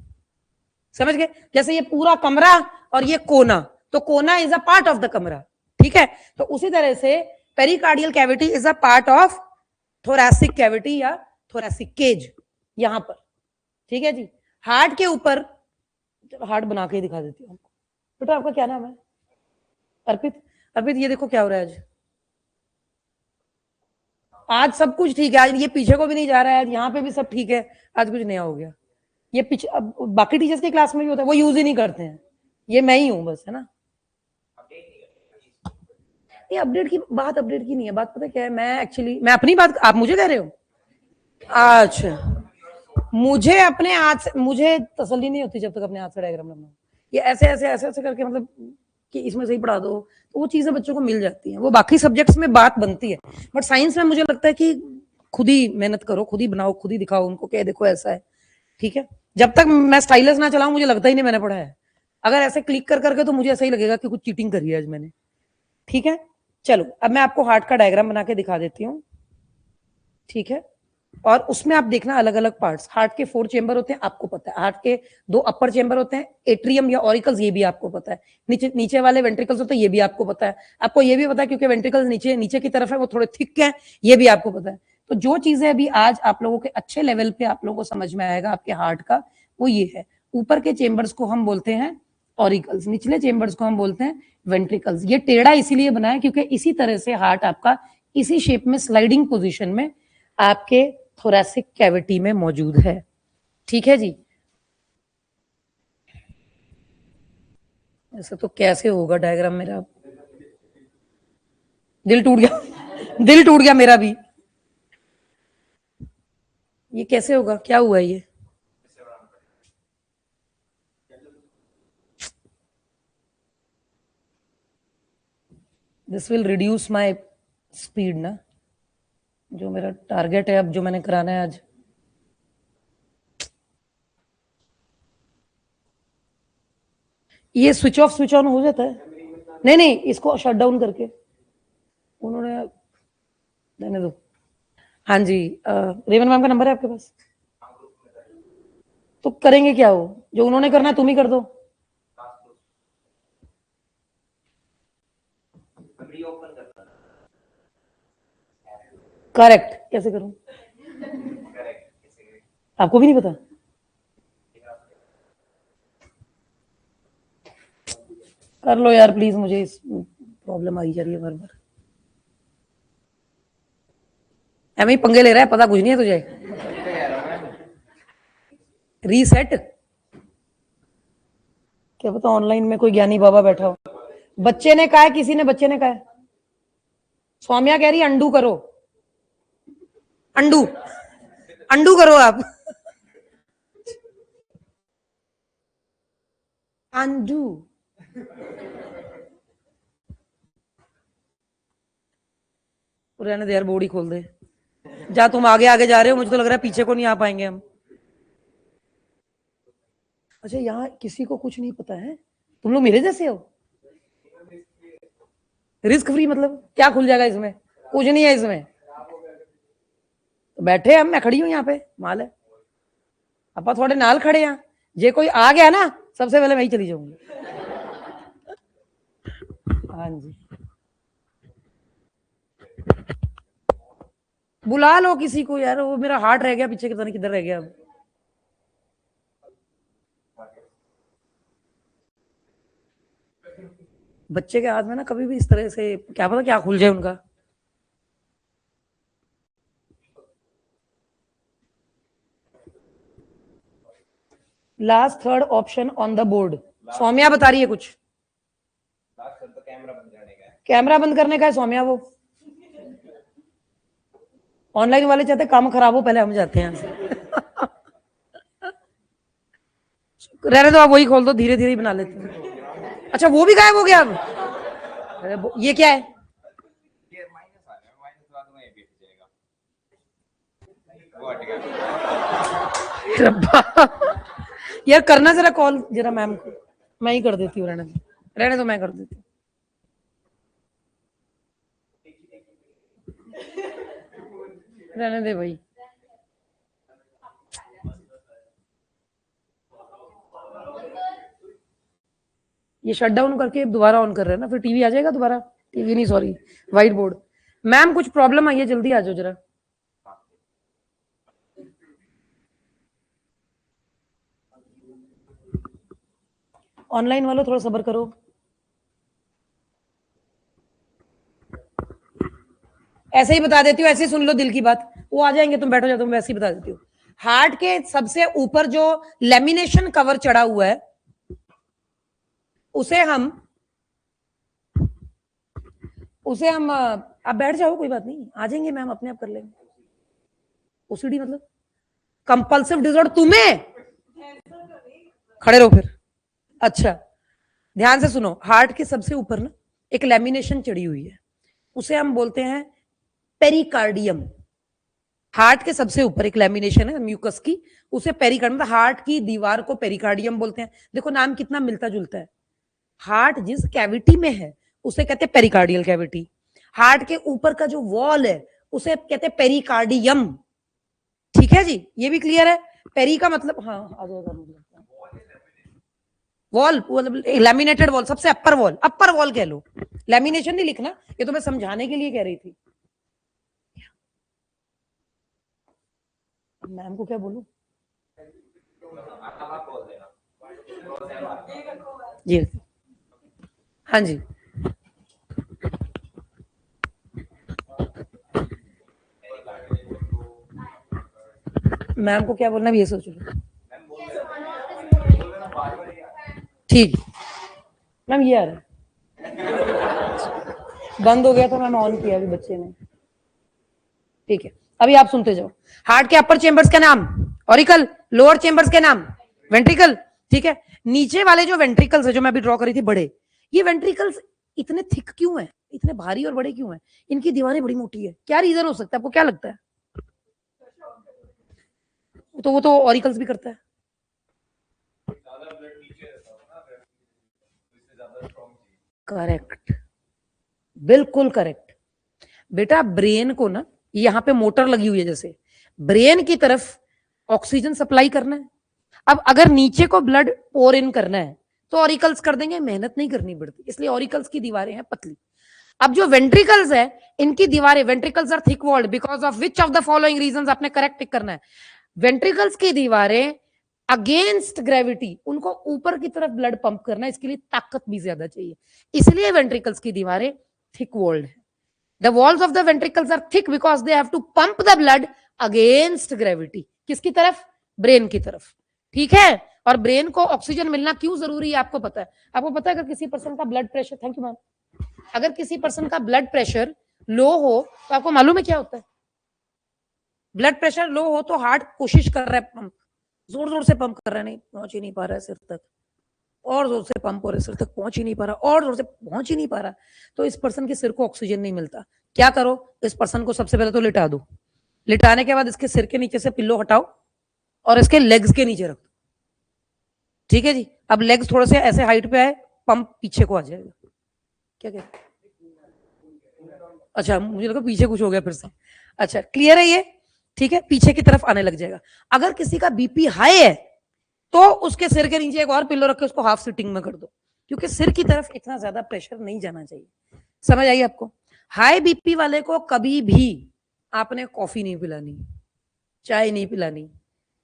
समझ गए? जैसे ये पूरा कमरा और ये कोना, तो कोना is a part of the कमरा. ठीक है, तो उसी तरह से pericardial cavity is a part of thoracic cavity या थोरैसिक केज यहां पर. ठीक है जी, हार्ट के ऊपर, हार्ट बना के दिखा देती हूँ आपको. बेटा आपका क्या नाम है? अर्पित. अर्पित ये देखो क्या हो रहा है आज सब कुछ ठीक है, आज ये पीछे को भी नहीं जा रहा है, यहाँ पे भी सब ठीक है, आज कुछ नया हो गया. ये पीछे अब बाकी टीचर्स की क्लास में भी होता है, वो यूज ही नहीं करते हैं, ये मैं ही हूं बस, है ना. ये अपडेट की बात, अपडेट की नहीं है बात. पता क्या है, मैं अपनी बात, आप मुझे कह रहे हो? अच्छा, मुझे अपने हाथ से, मुझे तसल्ली नहीं होती जब तक अपने हाथ से डायग्राम बनाऊं. ये ऐसे करके, मतलब कि इसमें सही पढ़ा दो, तो वो चीजें बच्चों को मिल जाती हैं. वो बाकी सब्जेक्ट्स में बात बनती है, बट साइंस में मुझे लगता है कि खुद ही मेहनत करो, खुद ही बनाओ, खुद ही दिखाओ उनको, क्या देखो ऐसा है. ठीक है, जब तक मैं स्टाइलस ना चलाऊं मुझे लगता ही नहीं मैंने पढ़ा है. अगर ऐसे क्लिक कर करके तो मुझे ऐसा ही लगेगा कि कुछ चीटिंग करी है आज मैंने. ठीक है, चलो अब मैं आपको हार्ट का डायग्राम बना के दिखा देती हूँ. ठीक है, और उसमें आप देखना अलग अलग पार्ट्स. हार्ट के 4 चेंबर होते हैं, आपको पता है. हार्ट के 2 अपर चेंबर होते हैं, एट्रियम या ऑरिकल्स, ये भी आपको पता है. नीचे वाले वेंट्रिकल्स होते हैं, ये भी आपको पता है. आपको ये भी पता है क्योंकि वेंट्रिकल्स नीचे की तरफ है, वो थोड़े थिक है, ये भी आपको पता है. तो जो चीजें अभी आज आप लोगों के अच्छे लेवल पे आप लोगों को समझ में आएगा आपके हार्ट का, वो ये है. ऊपर के चेंबर्स को हम बोलते हैं ऑरिकल्स, निचले चेंबर्स को हम बोलते हैं वेंट्रिकल्स. ये टेढ़ा इसीलिए बना है क्योंकि इसी तरह से हार्ट आपका इसी शेप में स्लाइडिंग पोजीशन में आपके थोरैसिक कैविटी में मौजूद है. ठीक है जी, ऐसा तो कैसे होगा डायग्राम मेरा? दिल टूट गया, दिल टूट गया मेरा भी. ये कैसे होगा, क्या हुआ ये? This will reduce my speed ना, जो मेरा टारगेट है अब, जो मैंने कराना है आज। ये स्विच ऑफ स्विच ऑन हो जाता है? नहीं नहीं, इसको शट डाउन करके उन्होंने, रहने दो। हाँ जी, रेवन मैम का नंबर है आपके पास? तो करेंगे क्या, वो जो उन्होंने करना है तुम ही कर दो। करेक्ट कैसे करूं? आपको भी नहीं पता? कर लो यार प्लीज, मुझे इस प्रॉब्लम आई जा रही है बार बार। एम पंगे ले रहा है, पता कुछ नहीं है तुझे। रीसेट क्या पता ऑनलाइन में कोई ज्ञानी बाबा बैठा हो। बच्चे ने कहा है, किसी ने, बच्चे ने कहा है। सौम्या कह रही है अंडू करो, अंडू अंडू करो आप। अंडू रहने दे यार, बोर्ड ही खोल दे। जा, तुम आगे आगे जा रहे हो, मुझे तो लग रहा है पीछे को नहीं आ पाएंगे हम। अच्छा, यहाँ किसी को कुछ नहीं पता है? तुम लोग मेरे जैसे हो? रिस्क फ्री मतलब क्या खुल जाएगा इसमें? कुछ नहीं है इसमें। तो बैठे हम, मैं खड़ी हूँ यहाँ पे, माल है अपा थोड़े नाल खड़े हैं। जे कोई आ गया ना, सबसे पहले मैं ही चली जाऊंगी। हाँ जी, बुला लो किसी को यार, वो मेरा हार्ट रह गया पीछे, पता नहीं किधर रह गया अब। बच्चे के हाथ में ना कभी भी इस तरह से, क्या पता क्या खुल जाए उनका। Last third option on the board, Saumya बता रही है कुछ। तो कैमरा बंद करने का है सौम्या। वो ऑनलाइन वाले चाहते काम खराब हो, पहले हम जाते हैं। रहने दो, आप वही खोल दो, धीरे धीरे ही बना लेते हैं। अच्छा, वो भी गायब हो गया अब? ये क्या है? यार करना जरा कॉल जरा मैम को, मैं ही कर देती हूँ, रहने दो, रहने दो, मैं कर देती हूँ। रहने दे भाई। ये शट डाउन करके दोबारा ऑन कर रहे हैं ना, फिर टीवी आ जाएगा दोबारा। टीवी नहीं, सॉरी, व्हाइट बोर्ड। मैम कुछ प्रॉब्लम आई है, जल्दी आ जाओ जरा। ऑनलाइन वालों थोड़ा सब्र करो। ऐसे ही बता देती हूँ, ऐसे ही सुन लो दिल की बात, वो आ जाएंगे, तुम बैठो, जाओ, तुम वैसे ही बता देती हूँ। हार्ट के सबसे ऊपर जो लेमिनेशन कवर चढ़ा हुआ है, उसे हम आप बैठ जाओ, कोई बात नहीं, आ जाएंगे मैम, अपने आप कर लेंगे। ओसीडी मतलब कंपल्सिव डिसऑर्डर तुम्हें? खड़े रहो फिर। अच्छा, ध्यान से सुनो, हार्ट के सबसे ऊपर ना एक लेमिनेशन चढ़ी हुई है, उसे हम बोलते हैं पेरिकार्डियम। हार्ट के सबसे ऊपर एक लेमिनेशन है म्यूकस की, उसे पेरिकार्डियम, हार्ट की दीवार को पेरिकार्डियम बोलते हैं। देखो नाम कितना मिलता जुलता है। हार्ट जिस कैविटी में है उसे कहते हैं पेरिकार्डियल कैविटी। हार्ट के ऊपर का जो वॉल है उसे कहते हैं पेरिकार्डियम। ठीक है जी, ये भी क्लियर है? पेरी का मतलब, हाँ आ जाएगा, वॉल मतलब लैमिनेटेड वॉल, सबसे अपर वॉल कह लो। लैमिनेशन नहीं लिखना, ये तो मैं समझाने के लिए कह रही थी। मैम को क्या बोलूं? जी हाँ जी, मैम को क्या बोलना है ये सोच लो। ठीक, मैम ये आ रहा है, बंद हो गया था, मैम ऑन किया अभी बच्चे ने। ठीक है, अभी आप सुनते जाओ। हार्ट के अपर चेंबर्स के नाम ऑरिकल, लोअर चेंबर्स के नाम वेंट्रिकल, ठीक है। नीचे वाले जो वेंट्रिकल्स है जो मैं अभी ड्रॉ करी थी बड़े, ये वेंट्रिकल्स इतने थिक क्यों है, इतने भारी और बड़े क्यों है? इनकी दीवारें बड़ी मोटी है, क्या रीजन हो सकता है, आपको क्या लगता है? तो वो तो ऑरिकल्स भी करता है। करेक्ट, बिल्कुल करेक्ट बेटा। ब्रेन को ना यहाँ पे मोटर लगी हुई है, जैसे ब्रेन की तरफ ऑक्सीजन सप्लाई करना है। अब अगर नीचे को ब्लड पोर इन करना है तो ऑरिकल्स कर देंगे, मेहनत नहीं करनी पड़ती, इसलिए ऑरिकल्स की दीवारें हैं पतली। अब जो वेंट्रिकल्स है इनकी दीवारें, ventricles are thick walled because of which of the following reasons, आपने करेक्ट टिक करना है। वेंट्रिकल्स की दीवारें अगेंस्ट ग्रेविटी, उनको ऊपर की तरफ ब्लड पंप करना है, इसके लिए ताकत भी ज्यादा चाहिए, इसलिए वेंट्रिकल्स की दीवारें थिक वॉल्ड है। The walls of the ventricles are thick because they have to pump the blood against gravity. किसकी तरफ? ब्रेन की तरफ, ठीक है। और ब्रेन को ऑक्सीजन मिलना क्यों जरूरी है आपको पता है? आपको पता है अगर किसी पर्सन का blood pressure, thank you ma'am, अगर किसी पर्सन का ब्लड प्रेशर लो हो तो आपको मालूम है क्या होता है? ब्लड प्रेशर लो हो तो हार्ट कोशिश कर रहा है पंप, जोर जोर से पंप कर रहा है, नहीं पहुंच ही नहीं पा रहा है सिर तक, और जोर से पंप हो रहा है, सिर तक पहुंच ही नहीं पा रहा, और जोर से पहुंच ही नहीं पा रहा, तो इस पर्सन के सिर को ऑक्सीजन नहीं मिलता। क्या करो, इस पर्सन को सबसे पहले तो लिटा दो, लिटाने के बाद इसके सिर के नीचे से पिल्लो हटाओ और इसके लेग्स के नीचे रख दो, ठीक है जी। अब लेग्स थोड़े से ऐसे हाइट पे आए, पंप पीछे को आ जाएगा। क्या कहते? अच्छा, मुझे लगा पीछे कुछ हो गया फिर से। अच्छा, क्लियर है ये, ठीक है, पीछे की तरफ आने लग जाएगा। अगर किसी का बीपी हाई है तो उसके सिर के नीचे एक और पिल्लो रख के उसको हाफ सिटिंग में कर दो, क्योंकि सिर की तरफ इतना ज्यादा प्रेशर नहीं जाना चाहिए। समझ आई आपको? हाई बीपी वाले को कभी भी आपने कॉफी नहीं पिलानी, चाय नहीं पिलानी,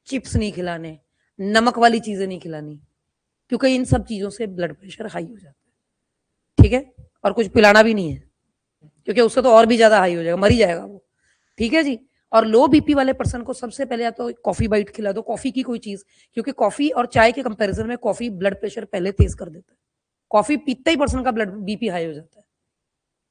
चिप्स नहीं खिलाने, नमक वाली चीजें नहीं खिलानी, क्योंकि इन सब चीजों से ब्लड प्रेशर हाई हो जाता है, ठीक है। और कुछ पिलाना भी नहीं है, क्योंकि उससे तो और भी ज्यादा हाई हो जाएगा, मर ही जाएगा वो, ठीक है जी। और लो बीपी वाले पर्सन को सबसे पहले या तो कॉफी बाइट खिला दो, कॉफी की कोई चीज, क्योंकि कॉफी और चाय के कंपैरिजन में कॉफी ब्लड प्रेशर पहले तेज कर देता है। कॉफी पीते ही पर्सन का ब्लड बीपी हाई हो जाता है,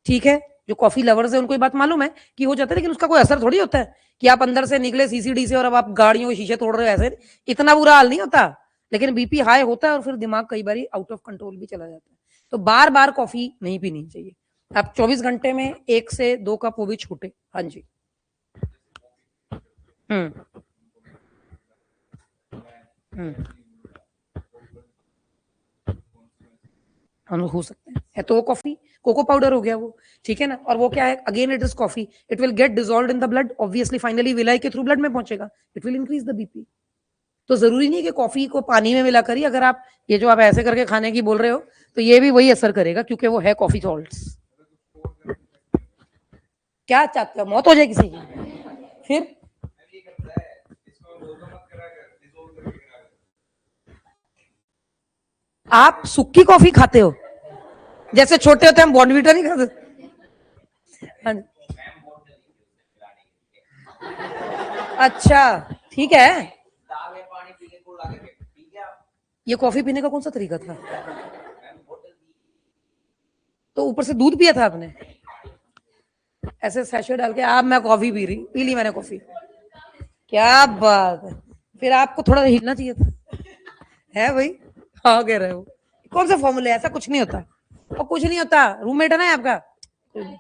ठीक है। जो कॉफी लवर्स है उनको ये बात मालूम है कि हो जाता है, लेकिन उसका कोई असर थोड़ी होता है कि आप अंदर से निकले सीसीडी से और अब आप गाड़ियों के शीशे तोड़ रहे हो, ऐसे इतना बुरा हाल नहीं होता। लेकिन बीपी हाई होता है और फिर दिमाग कई बार आउट ऑफ कंट्रोल भी चला जाता है। तो बार बार कॉफी नहीं पीनी चाहिए। आप 24 घंटे में 1 से 2 कप, वो भी छोटे। हाँ जी। हम लोग हो सकते हैं, है तो वो कॉफी, कोको पाउडर हो गया वो, ठीक है ना। और वो क्या है, again it is coffee, it will get dissolved in the blood, obviously finally villi के थ्रू ब्लड में पहुंचेगा, it will increase the BP. तो जरूरी नहीं कि कॉफी को पानी में मिला करिए, अगर आप ये जो आप ऐसे करके खाने की बोल रहे हो तो ये भी वही असर करेगा, क्योंकि वो है कॉफी सॉल्ट्स। क्या चाहते हो, मौत हो जाए किसी की? फिर आप सूखी कॉफी खाते हो, जैसे छोटे होते हैं हम बॉर्नवीटा नहीं खाते? हाँ। अच्छा, ठीक है। ये कॉफी पीने का कौन सा तरीका था? तो ऊपर से दूध पिया था आपने, ऐसे सैशे डाल के? आप, मैं कॉफी पी ली मैंने कॉफी, क्या बात है। फिर आपको थोड़ा हिलना चाहिए था, है भाई? हाँ कह रहे हो, कौन सा फॉर्मूला है? ऐसा कुछ नहीं होता, और कुछ नहीं होता। रूममेट है ना आपका ये?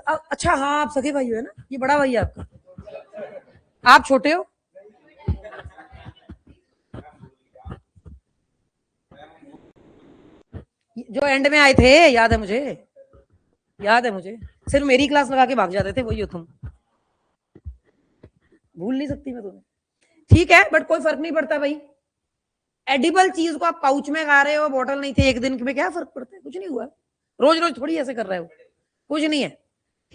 अच्छा हाँ, आप सगे भाई हो, है ना? ये बड़ा भाई है आपका, आप छोटे हो? जो एंड में आए थे, याद है मुझे, याद है मुझे, सिर्फ मेरी क्लास लगा के भाग जाते थे, वही हो तुम। भूल नहीं सकती मैं तुम्हें, ठीक है। बट कोई फर्क नहीं पड़ता भाई, एडिबल चीज को आप पाउच में खा रहे हो, बोतल नहीं थे, एक दिन में क्या फर्क पड़ता है? कुछ नहीं हुआ, रोज रोज थोड़ी ऐसे कर रहे हो, कुछ नहीं है,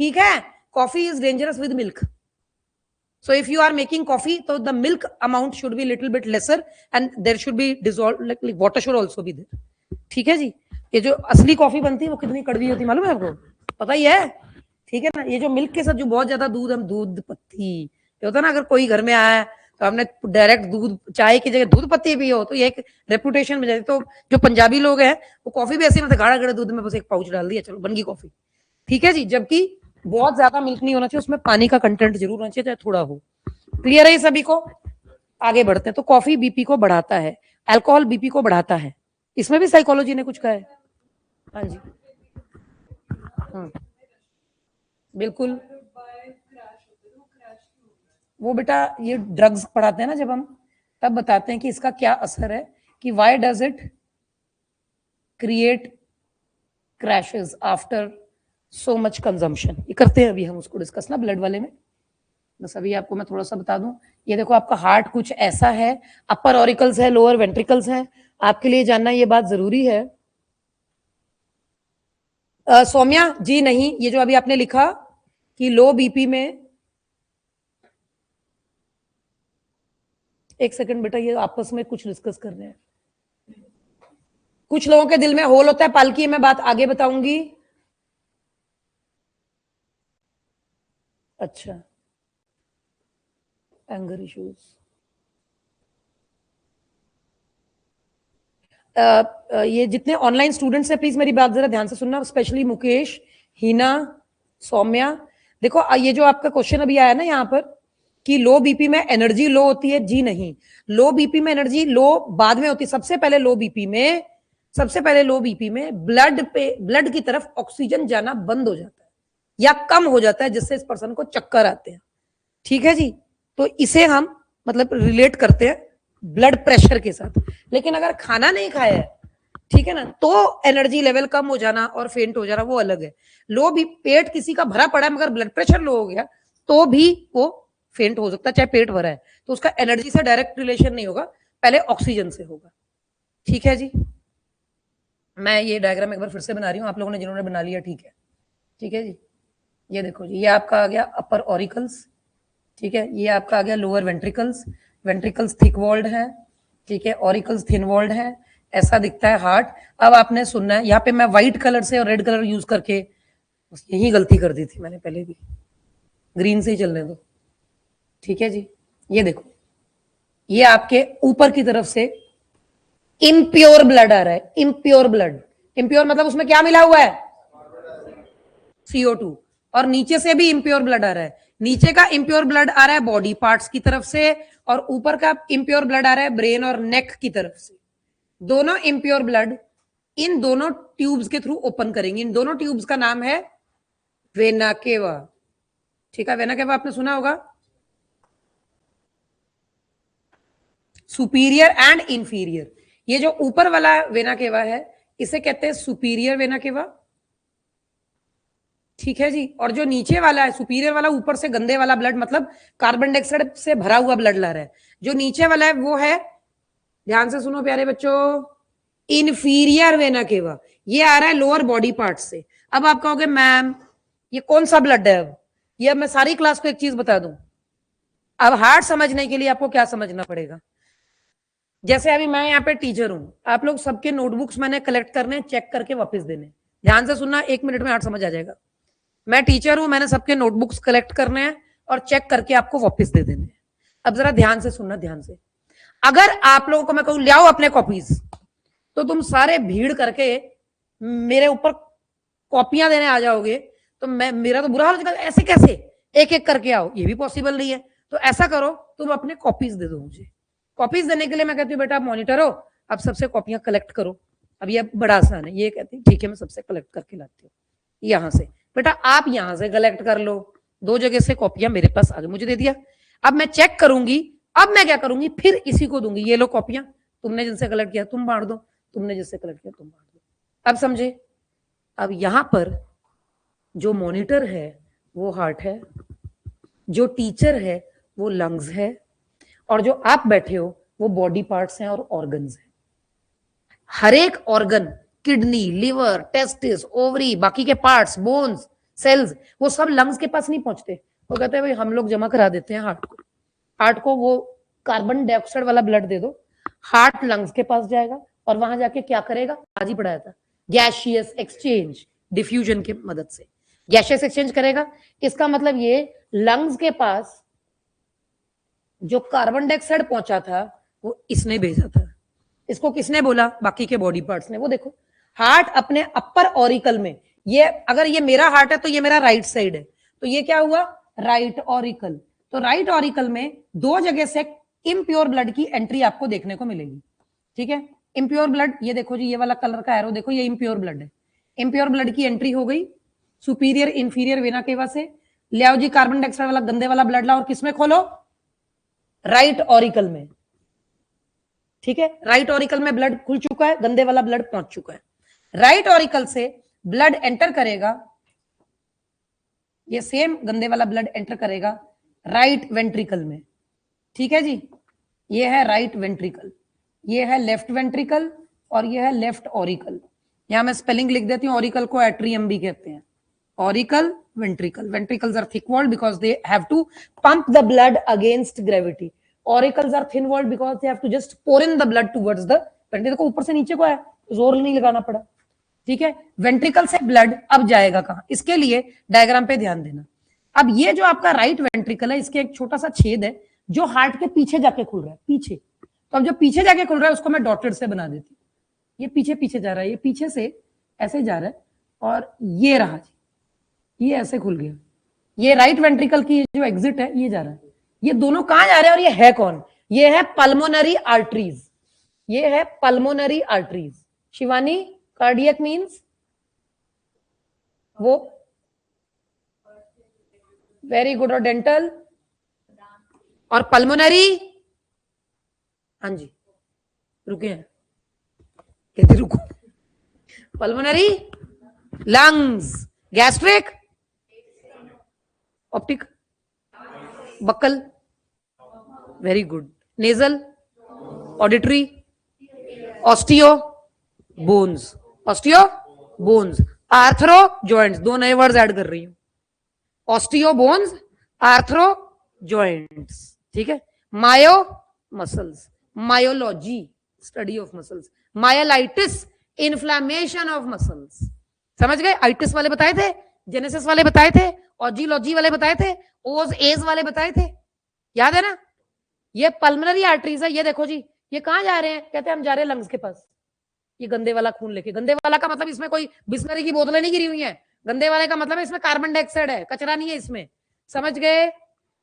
ठीक है। Coffee is dangerous with milk, so if you are making coffee, so the milk amount should be little bit lesser and there should be dissolved, like water should also be there, ठीक है जी। ये जो असली coffee बनती है वो कितनी कड़वी होती है मालूम है आपको? पता ही है, ठीक है ना। ये जो मिल्क के साथ जो बहुत ज्यादा दूध, हम दूध पत्ती, ये होता है ना, अगर कोई घर में आया तो हमने डायरेक्ट दूध, चाय की जगह दूध पत्ती पियो तो ये एक रेपुटेशन में जाती। तो जो पंजाबी लोग हैं वो कॉफी भी ऐसे में गाढ़ा गाढ़ा दूध में बस एक पाउच डाल दिया, चलो बन गई कॉफी, ठीक है जी। जबकि बहुत ज्यादा मिल्क नहीं होना चाहिए, उसमें पानी का कंटेंट जरूर होना चाहिए, चाहे थोड़ा हो। क्लियर है ये सभी को? आगे बढ़ते हैं। तो कॉफी बीपी को बढ़ाता है, अल्कोहल बीपी को बढ़ाता है, इसमें भी साइकोलॉजी ने कुछ कहा है। हाँ जी, हाँ बिल्कुल। वो बेटा ये ड्रग्स पढ़ाते हैं ना जब हम, तब बताते हैं कि इसका क्या असर है, कि why does it create crashes after so much consumption. ये करते हैं अभी हम उसको डिस्कस ना ब्लड वाले में। बस अभी आपको मैं थोड़ा सा बता दूं, ये देखो आपका हार्ट कुछ ऐसा है, अपर ऑरिकल्स है, लोअर वेंट्रिकल्स है, आपके लिए जानना ये बात जरूरी है। सौम्या जी नहीं, ये जो अभी आपने लिखा कि लो बीपी में, एक सेकंड बेटा, ये आपस में कुछ डिस्कस कर रहे हैं। कुछ लोगों के दिल में होल होता है पालकी, मैं बात आगे बताऊंगी। अच्छा, एंगर इश्यूज, ये जितने ऑनलाइन स्टूडेंट्स हैं प्लीज मेरी बात जरा ध्यान से सुनना, स्पेशली मुकेश, हिना, सौम्या। देखो ये जो आपका क्वेश्चन अभी आया ना यहाँ पर कि लो बीपी में एनर्जी लो होती है, जी नहीं, लो बीपी में एनर्जी लो बाद में होती है। सबसे पहले लो बीपी में ब्लड की तरफ ऑक्सीजन जाना बंद हो जाता है या कम हो जाता है, जिससे इस पर्सन को चक्कर आते हैं। ठीक है जी, तो इसे हम मतलब रिलेट करते हैं ब्लड प्रेशर के साथ। लेकिन अगर खाना नहीं खाया है, ठीक है ना, तो एनर्जी लेवल कम हो जाना और फेंट हो जाना वो अलग है। लो भी पेट किसी का भरा पड़ा है मगर ब्लड प्रेशर लो हो गया तो भी वो फेंट हो सकता है, चाहे पेट भरा है, तो उसका एनर्जी से डायरेक्ट रिलेशन नहीं होगा, पहले ऑक्सीजन से होगा। ठीक है जी, मैं ये डायग्राम एक बार फिर से बना रही हूँ, आप लोगों ने जिन्होंने बना लिया ठीक है। ठीक है जी, ये देखो जी, ये आपका आ गया अपर ऑरिकल्स, ठीक है, ये आपका आ गया lower ventricles, ventricles thick walled है, ठीक है, ऑरिकल्स थिन वॉल्ड है, ऐसा दिखता है हार्ट। अब आपने सुनना है, यहाँ पे मैं व्हाइट कलर से और रेड कलर यूज करके बस यही गलती कर दी थी मैंने पहले भी, ग्रीन से ही चलने दो। ठीक है जी, ये देखो, ये आपके ऊपर की तरफ से इम्प्योर ब्लड आ रहा है, इम्प्योर ब्लड, इम्प्योर मतलब उसमें क्या मिला हुआ है, CO2, और नीचे से भी इम्प्योर ब्लड आ रहा है। नीचे का इम्प्योर ब्लड आ रहा है बॉडी पार्ट्स की तरफ से, और ऊपर का इम्प्योर ब्लड आ रहा है ब्रेन और नेक की तरफ से। दोनों इम्प्योर ब्लड इन दोनों ट्यूब्स के थ्रू ओपन करेंगे। इन दोनों ट्यूब्स का नाम है वेना केवा। ठीक है, वेना केवा आपने सुना होगा, सुपीरियर एंड इंफीरियर। ये जो ऊपर वाला वेना केवा है इसे कहते हैं सुपीरियर वेना केवा। ठीक है जी, और जो नीचे वाला है सुपीरियर वाला, ऊपर से गंदे वाला ब्लड मतलब कार्बन डाइऑक्साइड से भरा हुआ ब्लड ला रहा है। जो नीचे वाला है वो है, ध्यान से सुनो प्यारे बच्चों, इन्फीरियर वेना केवा, ये आ रहा है लोअर बॉडी पार्ट से। अब आप कहोगे मैम ये कौन सा ब्लड है, अब ये अब मैं सारी क्लास को एक चीज बता दूं। अब हार्ट समझने के लिए आपको क्या समझना पड़ेगा, जैसे अभी मैं यहाँ पे टीचर हूं, आप लोग सबके नोटबुक्स मैंने कलेक्ट करने, चेक करके वापस देने। ध्यान से सुनना, 1 मिनट में हार्ट समझ आ जाएगा। मैं टीचर हूं, मैंने सबके नोटबुक्स कलेक्ट करने हैं और चेक करके आपको वापस दे देने हैं। अब जरा ध्यान से सुनना, ध्यान से। अगर आप लोगों को मैं कहूं ले आओ अपने कॉपीज, तो तुम सारे भीड़ करके मेरे ऊपर कॉपियां देने आ जाओगे, तो मैं, मेरा तो बुरा हाल हो जाएगा। ऐसे कैसे एक एक करके आओ, ये भी पॉसिबल नहीं है। तो ऐसा करो, तुम अपने कॉपीज दे दो मुझे। कॉपीज देने के लिए मैं कहती हूँ बेटा आप मॉनिटर हो, अब सबसे कॉपियां कलेक्ट करो। अब ये बड़ा आसान है, ये कहती ठीक है मैं सबसे कलेक्ट करके लाती हूँ। यहां से बेटा आप यहां से कलेक्ट कर लो, 2 जगह से कॉपियां मेरे पास आ गई, मुझे दे दिया। अब मैं चेक करूंगी, अब मैं क्या करूंगी, फिर इसी को दूंगी, ये लो कॉपियां, तुमने जिनसे कलेक्ट किया तुम बांट दो, तुमने जिससे कलेक्ट किया तुम बांट दो। अब समझे? अब यहां पर जो मॉनिटर है वो हार्ट है, जो टीचर है वो लंग्स है, और जो आप बैठे हो वो बॉडी पार्ट्स हैं और ऑर्गन्स हैं। हर एक organ, kidney, liver, testis, ovary, बाकी के पार्ट्स, बोन्स, सेल्स, वो सब लंग्स के पास नहीं पहुंचते। वो कहते हैं भाई हम लोग जमा करा देते हैं हार्ट को, हार्ट को वो कार्बन डाइऑक्साइड वाला ब्लड दे दो, हार्ट लंग्स के पास जाएगा और वहां जाके क्या करेगा, आज ही पढ़ाया था, गैसियस एक्सचेंज, डिफ्यूजन की मदद से गैसियस एक्सचेंज करेगा। इसका मतलब ये लंग्स के पास जो कार्बन डाइऑक्साइड पहुंचा था वो इसने भेजा था। इसको किसने बोला, बाकी के बॉडी पार्ट्स ने। वो देखो हार्ट अपने अपर ऑरिकल में ये अगर ये मेरा हार्ट है तो ये मेरा राइट साइड है, तो ये क्या हुआ, राइट ऑरिकल। तो राइट ऑरिकल में दो जगह से इम्प्योर ब्लड की एंट्री आपको देखने को मिलेगी, ठीक है। इम्प्योर ब्लड, ये देखो जी, ये वाला कलर का एरो देखो, ये इम्प्योर ब्लड है। इम्प्योर ब्लड की एंट्री हो गई सुपीरियर इंफीरियर वेना केवा से। ले आओ जी कार्बन डाइऑक्साइड वाला गंदे वाला ब्लड लाओ और किसमें खोलो, राइट ऑरिकल में, ठीक है। राइट ऑरिकल में ब्लड खुल चुका है, गंदे वाला ब्लड पहुंच चुका है। राइट ऑरिकल से ब्लड एंटर करेगा, ये सेम गंदे वाला ब्लड एंटर करेगा राइट वेंट्रिकल में, ठीक है जी। ये है राइट वेंट्रिकल, ये है लेफ्ट वेंट्रिकल और ये है लेफ्ट ऑरिकल। यहां मैं स्पेलिंग लिख देती हूँ, ऑरिकल को एट्रियम भी कहते हैं। Auricle, ventricle, ventricles are thick walled because they have to pump the blood against gravity. Auricles are thin walled because they have to just pour in the blood towards the ventricle. देखो ऊपर से नीचे को है, जोर नहीं लगाना पड़ा, ठीक है। वेंट्रिकल से ब्लड अब जाएगा कहां, इसके लिए डायग्राम पे ध्यान देना। अब ये जो आपका राइट वेंट्रिकल है, इसके एक छोटा सा छेद है जो हार्ट के पीछे जाके खुल रहा है, पीछे। तो अब जो पीछे जाके खुल रहा है उसको मैं डॉटेड से बना देती हूँ। ये पीछे पीछे जा रहा है, ये पीछे से ऐसे जा रहा है और ये रहा जी, ये ऐसे खुल गया। ये राइट वेंट्रिकल की जो एग्जिट है ये जा रहा है। ये दोनों कहां जा रहे हैं और ये है कौन, ये है पल्मोनरी आर्टरीज, ये है pulmonary arteries. Shivani, cardiac means वो, वेरी गुड। और डेंटल और पल्मोनरी, हाँ जी, रुके हैं, कहते रुको। Pulmonary, lungs, gastric, optic, buccal, very good. Nasal, auditory, osteo, bones, osteo bones, arthro joints, दो नए वर्ड्स ऐड कर रही हूं, ऑस्टियो बोन्स, आर्थरो जॉइंट्स, ठीक है। Myo, muscles, myology, study of muscles, myolitis, inflammation of muscles. समझ गए, itis वाले बताए थे, जेनेसिस वाले बताए थे, ऑजिलॉजी वाले बताए थे, ओज एज वाले बताए थे, याद है ना। ये पल्मोनरी आर्टरीज है, ये देखो जी, ये कहां जा रहे हैं, कहते हैं हम जा रहे हैं लंग्स के पास। ये गंदे वाला खून लेके, गंदे वाला का मतलब इसमें कोई बिस्लरी की बोतलें नहीं गिरी हुई हैं, गंदे वाले का मतलब है इसमें कार्बन डाइऑक्साइड है, कचरा नहीं है इसमें, समझ गए।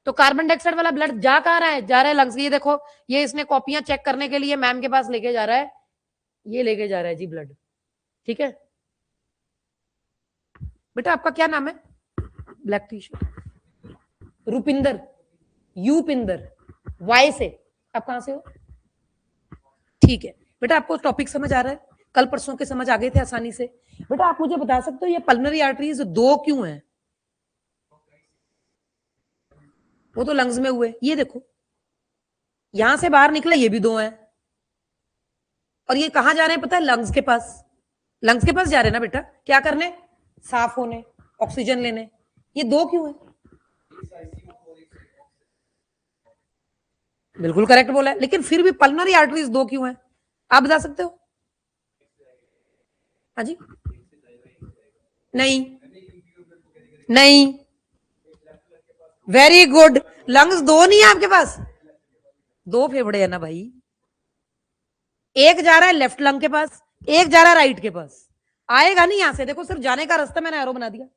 तो कार्बन डाइऑक्साइड वाला ब्लड जा कहां रहा है, जा रहा है लंग्स। ये देखो, ये इसने कॉपियां चेक करने के लिए मैम के पास लेके जा रहा है, ये लेके जा रहा है जी ब्लड, ठीक है। बेटा आपका क्या नाम है, black T shirt, Rupinder, Yupinder, Y से, आप कहां से हो, ठीक है। बेटा आपको टॉपिक समझ आ रहा है, कल परसों के समझ आ गए थे आसानी से। बेटा आप मुझे बता सकते हो ये पल्मोनरी आर्टरीज दो क्यों हैं, वो तो लंग्स में हुए, ये देखो यहां से बाहर निकले, ये भी दो हैं, और ये कहां जा रहे हैं पता है, लंग्स के पास। लंग्स के पास जा रहे हैं ना बेटा, क्या करने, साफ होने, ऑक्सीजन लेने। ये दो क्यों है, बिल्कुल करेक्ट बोला है, लेकिन फिर भी पल्मोनरी आर्टरीज दो क्यों है, आप बता सकते हो। हाँ जी, नहीं नहीं, वेरी गुड। लंग्स दो नहीं है आपके पास, दो फेफड़े है ना भाई, एक जा रहा है लेफ्ट लंग के पास, एक जा रहा है राइट के पास। आएगा नहीं यहां से, देखो सिर्फ जाने का रास्ता मैंने एरो बना दिया।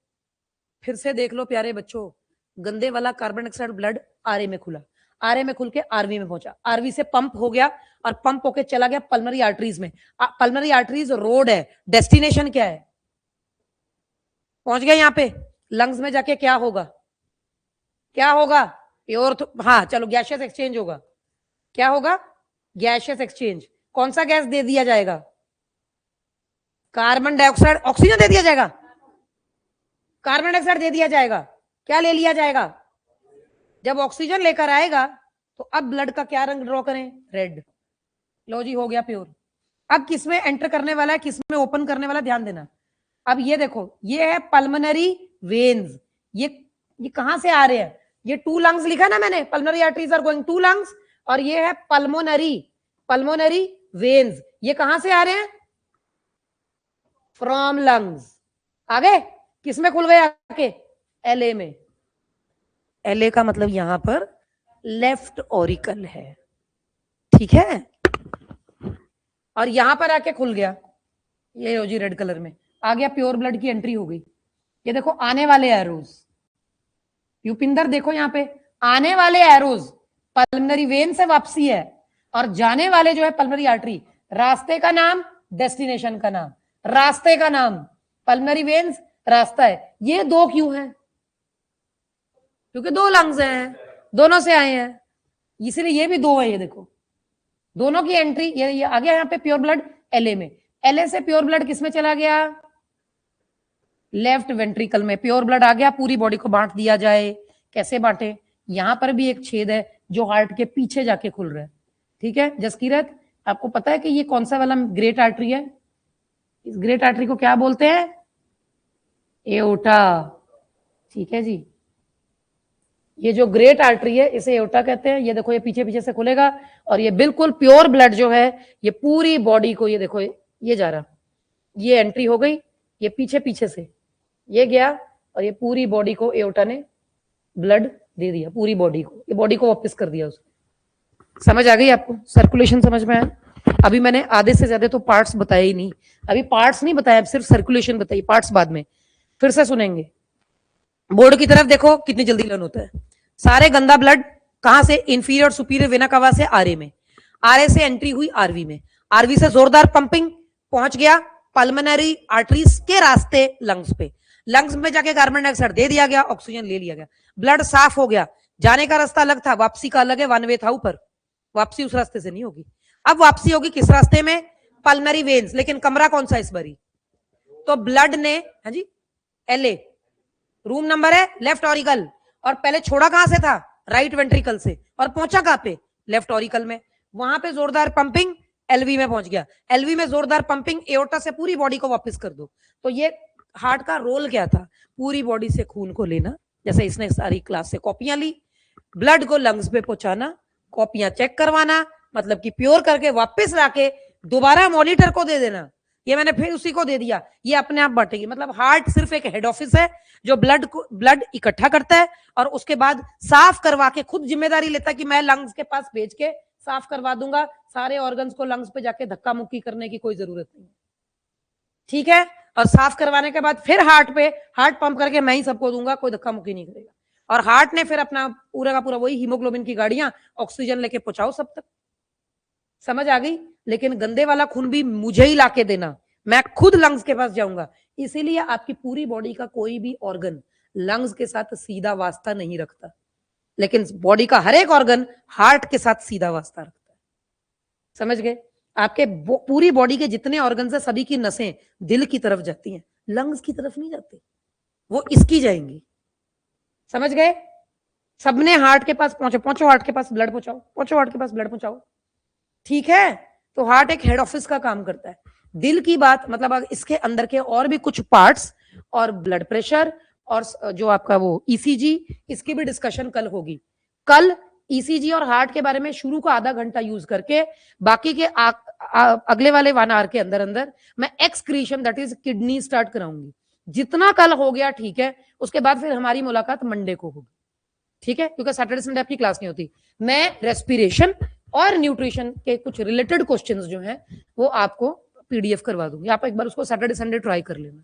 फिर से देख लो प्यारे बच्चों, गंदे वाला कार्बन डाइऑक्साइड ब्लड आरए में खुला, आरए में खुल के आरवी में पहुंचा, आरवी से पंप हो गया और पंप होके चला गया पल्मोनरी आर्टरीज में। पल्मोनरी आर्टरीज रोड है, डेस्टिनेशन क्या है, पहुंच गए यहाँ पे। लंग्स में जाके क्या होगा, क्या होगा, प्योर, हाँ चलो गैशियस एक्सचेंज होगा, क्या होगा, गैशियस एक्सचेंज। कौन सा गैस दे दिया जाएगा, कार्बन डाइऑक्साइड, ऑक्सीजन दे दिया जाएगा, कार्बन डाइऑक्साइड दे दिया जाएगा, क्या ले लिया जाएगा, जब ऑक्सीजन लेकर आएगा तो अब ब्लड का क्या रंग ड्रॉ करें, रेड। लो जी हो गया प्योर। अब किसमें एंटर करने वाला है, किसमें ओपन करने वाला, ध्यान देना। अब ये देखो, ये है पल्मोनरी वेन्स, ये कहां से आ रहे हैं, ये टू लंग्स लिखा ना मैंने, pulmonary arteries are going to lungs, और ये है पल्मोनरी वेन्स, ये कहां से आ रहे हैं, फ्रॉम लंग्स। आगे किसमें खुल गए आके, एलए में। एलए का मतलब यहां पर लेफ्ट ऑरिकल है, ठीक है। और यहां पर आके खुल गया, ये हो जी रेड कलर में, आ गया, प्योर ब्लड की एंट्री हो गई। ये देखो आने वाले एरोज, युपिंदर देखो यहाँ पे आने वाले एरोज पल्मोनरी वेन से वापसी है, और जाने वाले जो है पल्मोनरी आर्टरी। रास्ते का नाम, डेस्टिनेशन का नाम। रास्ते का नाम पल्मोनरी वेन्स, रास्ता है। ये दो क्यों है? क्योंकि दो लंग्स हैं, दोनों से आए हैं, इसलिए ये भी दो है। ये देखो दोनों की एंट्री, ये आ गया यहाँ पे प्योर ब्लड एलए में। एलए से प्योर ब्लड किस में चला गया? लेफ्ट वेंट्रिकल में प्योर ब्लड आ गया। पूरी बॉडी को बांट दिया जाए, कैसे बांटे? यहां पर भी एक छेद है जो हार्ट के पीछे जाके खुल रहा है, ठीक है। जसकीरत, आपको पता है कि ये कौन सा वाला ग्रेट आर्टरी है? इस ग्रेट आर्टरी को क्या बोलते हैं? एओर्टा, ठीक है जी। ये जो ग्रेट आर्टरी है इसे एओर्टा कहते हैं। ये देखो ये पीछे पीछे से खुलेगा, और ये बिल्कुल प्योर ब्लड जो है ये पूरी बॉडी को, ये देखो ये जा रहा, ये एंट्री हो गई, ये पीछे पीछे से ये गया, और ये पूरी बॉडी को एओर्टा ने ब्लड दे दिया, पूरी बॉडी को, ये बॉडी को वापस कर दिया उसको। समझ आ गई आपको? सर्कुलेशन समझ में आया? अभी मैंने आधे से ज्यादा तो पार्ट्स बताए ही नहीं, अभी पार्ट्स नहीं बताया, सिर्फ सर्कुलेशन बताई, पार्ट्स बाद में फिर से सुनेंगे। बोर्ड की तरफ देखो कितनी जल्दी लर्न होता है। सारे गंदा ब्लड कहां से? इंफीरियर सुपीरियर वेना कवा से आरए में, आरए से एंट्री हुई आरवी में, आरवी से जोरदार पंपिंग पहुंच गया पल्मोनरी आर्टरीज के रास्ते लंग्स पे, लंग्स में जाके कार्बन डाइऑक्साइड दे दिया गया, ऑक्सीजन ले लिया गया, ब्लड साफ हो गया। जाने का रास्ता अलग था, वापसी का अलग है, वन वे था ऊपर, वापसी उस रास्ते से नहीं होगी। अब वापसी होगी किस रास्ते में? Pulmonary veins. लेकिन कमरा कौन सा इस बारी? तो ब्लड ने, हाँ जी, एलए रूम नंबर है लेफ्ट ऑरिकल, और पहले छोड़ा कहां से था? राइट वेंट्रिकल से, और पहुंचा कहां पे? लेफ्ट ऑरिकल में। वहां पे जोरदार पंपिंग, एलवी में पहुंच गया, एलवी में जोरदार पंपिंग, एओर्टा से पूरी बॉडी को वापस कर दो। तो ये हार्ट का रोल क्या था? पूरी बॉडी से खून को लेना, जैसे इसने सारी क्लास से कॉपियां ली, ब्लड को लंग्स पे पहुंचाना, कॉपियां चेक करवाना, मतलब कि प्योर करके वापस लाके दोबारा मॉनिटर को दे देना। ये मैंने फिर उसी को दे दिया, ये अपने आप बांटेगी। मतलब हार्ट सिर्फ एक हेड ऑफिस है जो ब्लड इकट्ठा करता है, और उसके बाद साफ करवा के खुद जिम्मेदारी लेता है कि मैं लंग्स के पास भेज के साफ करवा दूंगा। सारे ऑर्गन्स को लंग्स पे जाके धक्का मुक्की करने की कोई जरूरत नहीं, ठीक है। और साफ करवाने के बाद फिर हार्ट पे, हार्ट पंप करके मैं ही सबको दूंगा, कोई धक्का मुक्की नहीं करेगा। और हार्ट ने फिर अपना पूरा का पूरा वही हीमोग्लोबिन की गाड़ियां ऑक्सीजन लेके पहुंचाओ सब तक। समझ आ गई? लेकिन गंदे वाला खून भी मुझे ही लाके देना, मैं खुद लंग्स के पास जाऊंगा। इसीलिए आपकी पूरी बॉडी का कोई भी ऑर्गन लंग्स के साथ सीधा वास्ता नहीं रखता, लेकिन बॉडी का हर एक ऑर्गन हार्ट के साथ सीधा वास्ता रखता है। समझ गए? आपके पूरी बॉडी के जितने ऑर्गन्स है सभी की नसें दिल की तरफ जाती हैं, लंग्स की तरफ नहीं जाती, वो इसकी जाएंगी। समझ गए? सबने हार्ट के पास पहुंचो, हार्ट के पास ब्लड पहुंचाओ, पहुंचो हार्ट के पास ब्लड पहुंचाओ, ठीक है। तो हार्ट एक हेड ऑफिस का काम करता है। दिल की बात, मतलब इसके अंदर के और भी कुछ पार्ट्स, और ब्लड प्रेशर, और जो आपका वो ईसीजी, इसकी भी डिस्कशन कल होगी। कल ईसीजी और हार्ट के बारे में शुरू का आधा घंटा यूज करके, बाकी के अगले वाले 1 आवर के अंदर अंदर मैं excretion, that is kidney, start कराऊंगी। जितना कल हो गया ठीक है, उसके बाद फिर हमारी मुलाकात मंडे को होगी, ठीक है, क्योंकि सैटरडे संडे आपकी क्लास नहीं होती। मैं रेस्पिरेशन और न्यूट्रिशन के कुछ रिलेटेड क्वेश्चंस जो हैं वो आपको पीडीएफ करवा दूंगी, आप एक बार उसको सैटरडे संडे ट्राई कर लेना।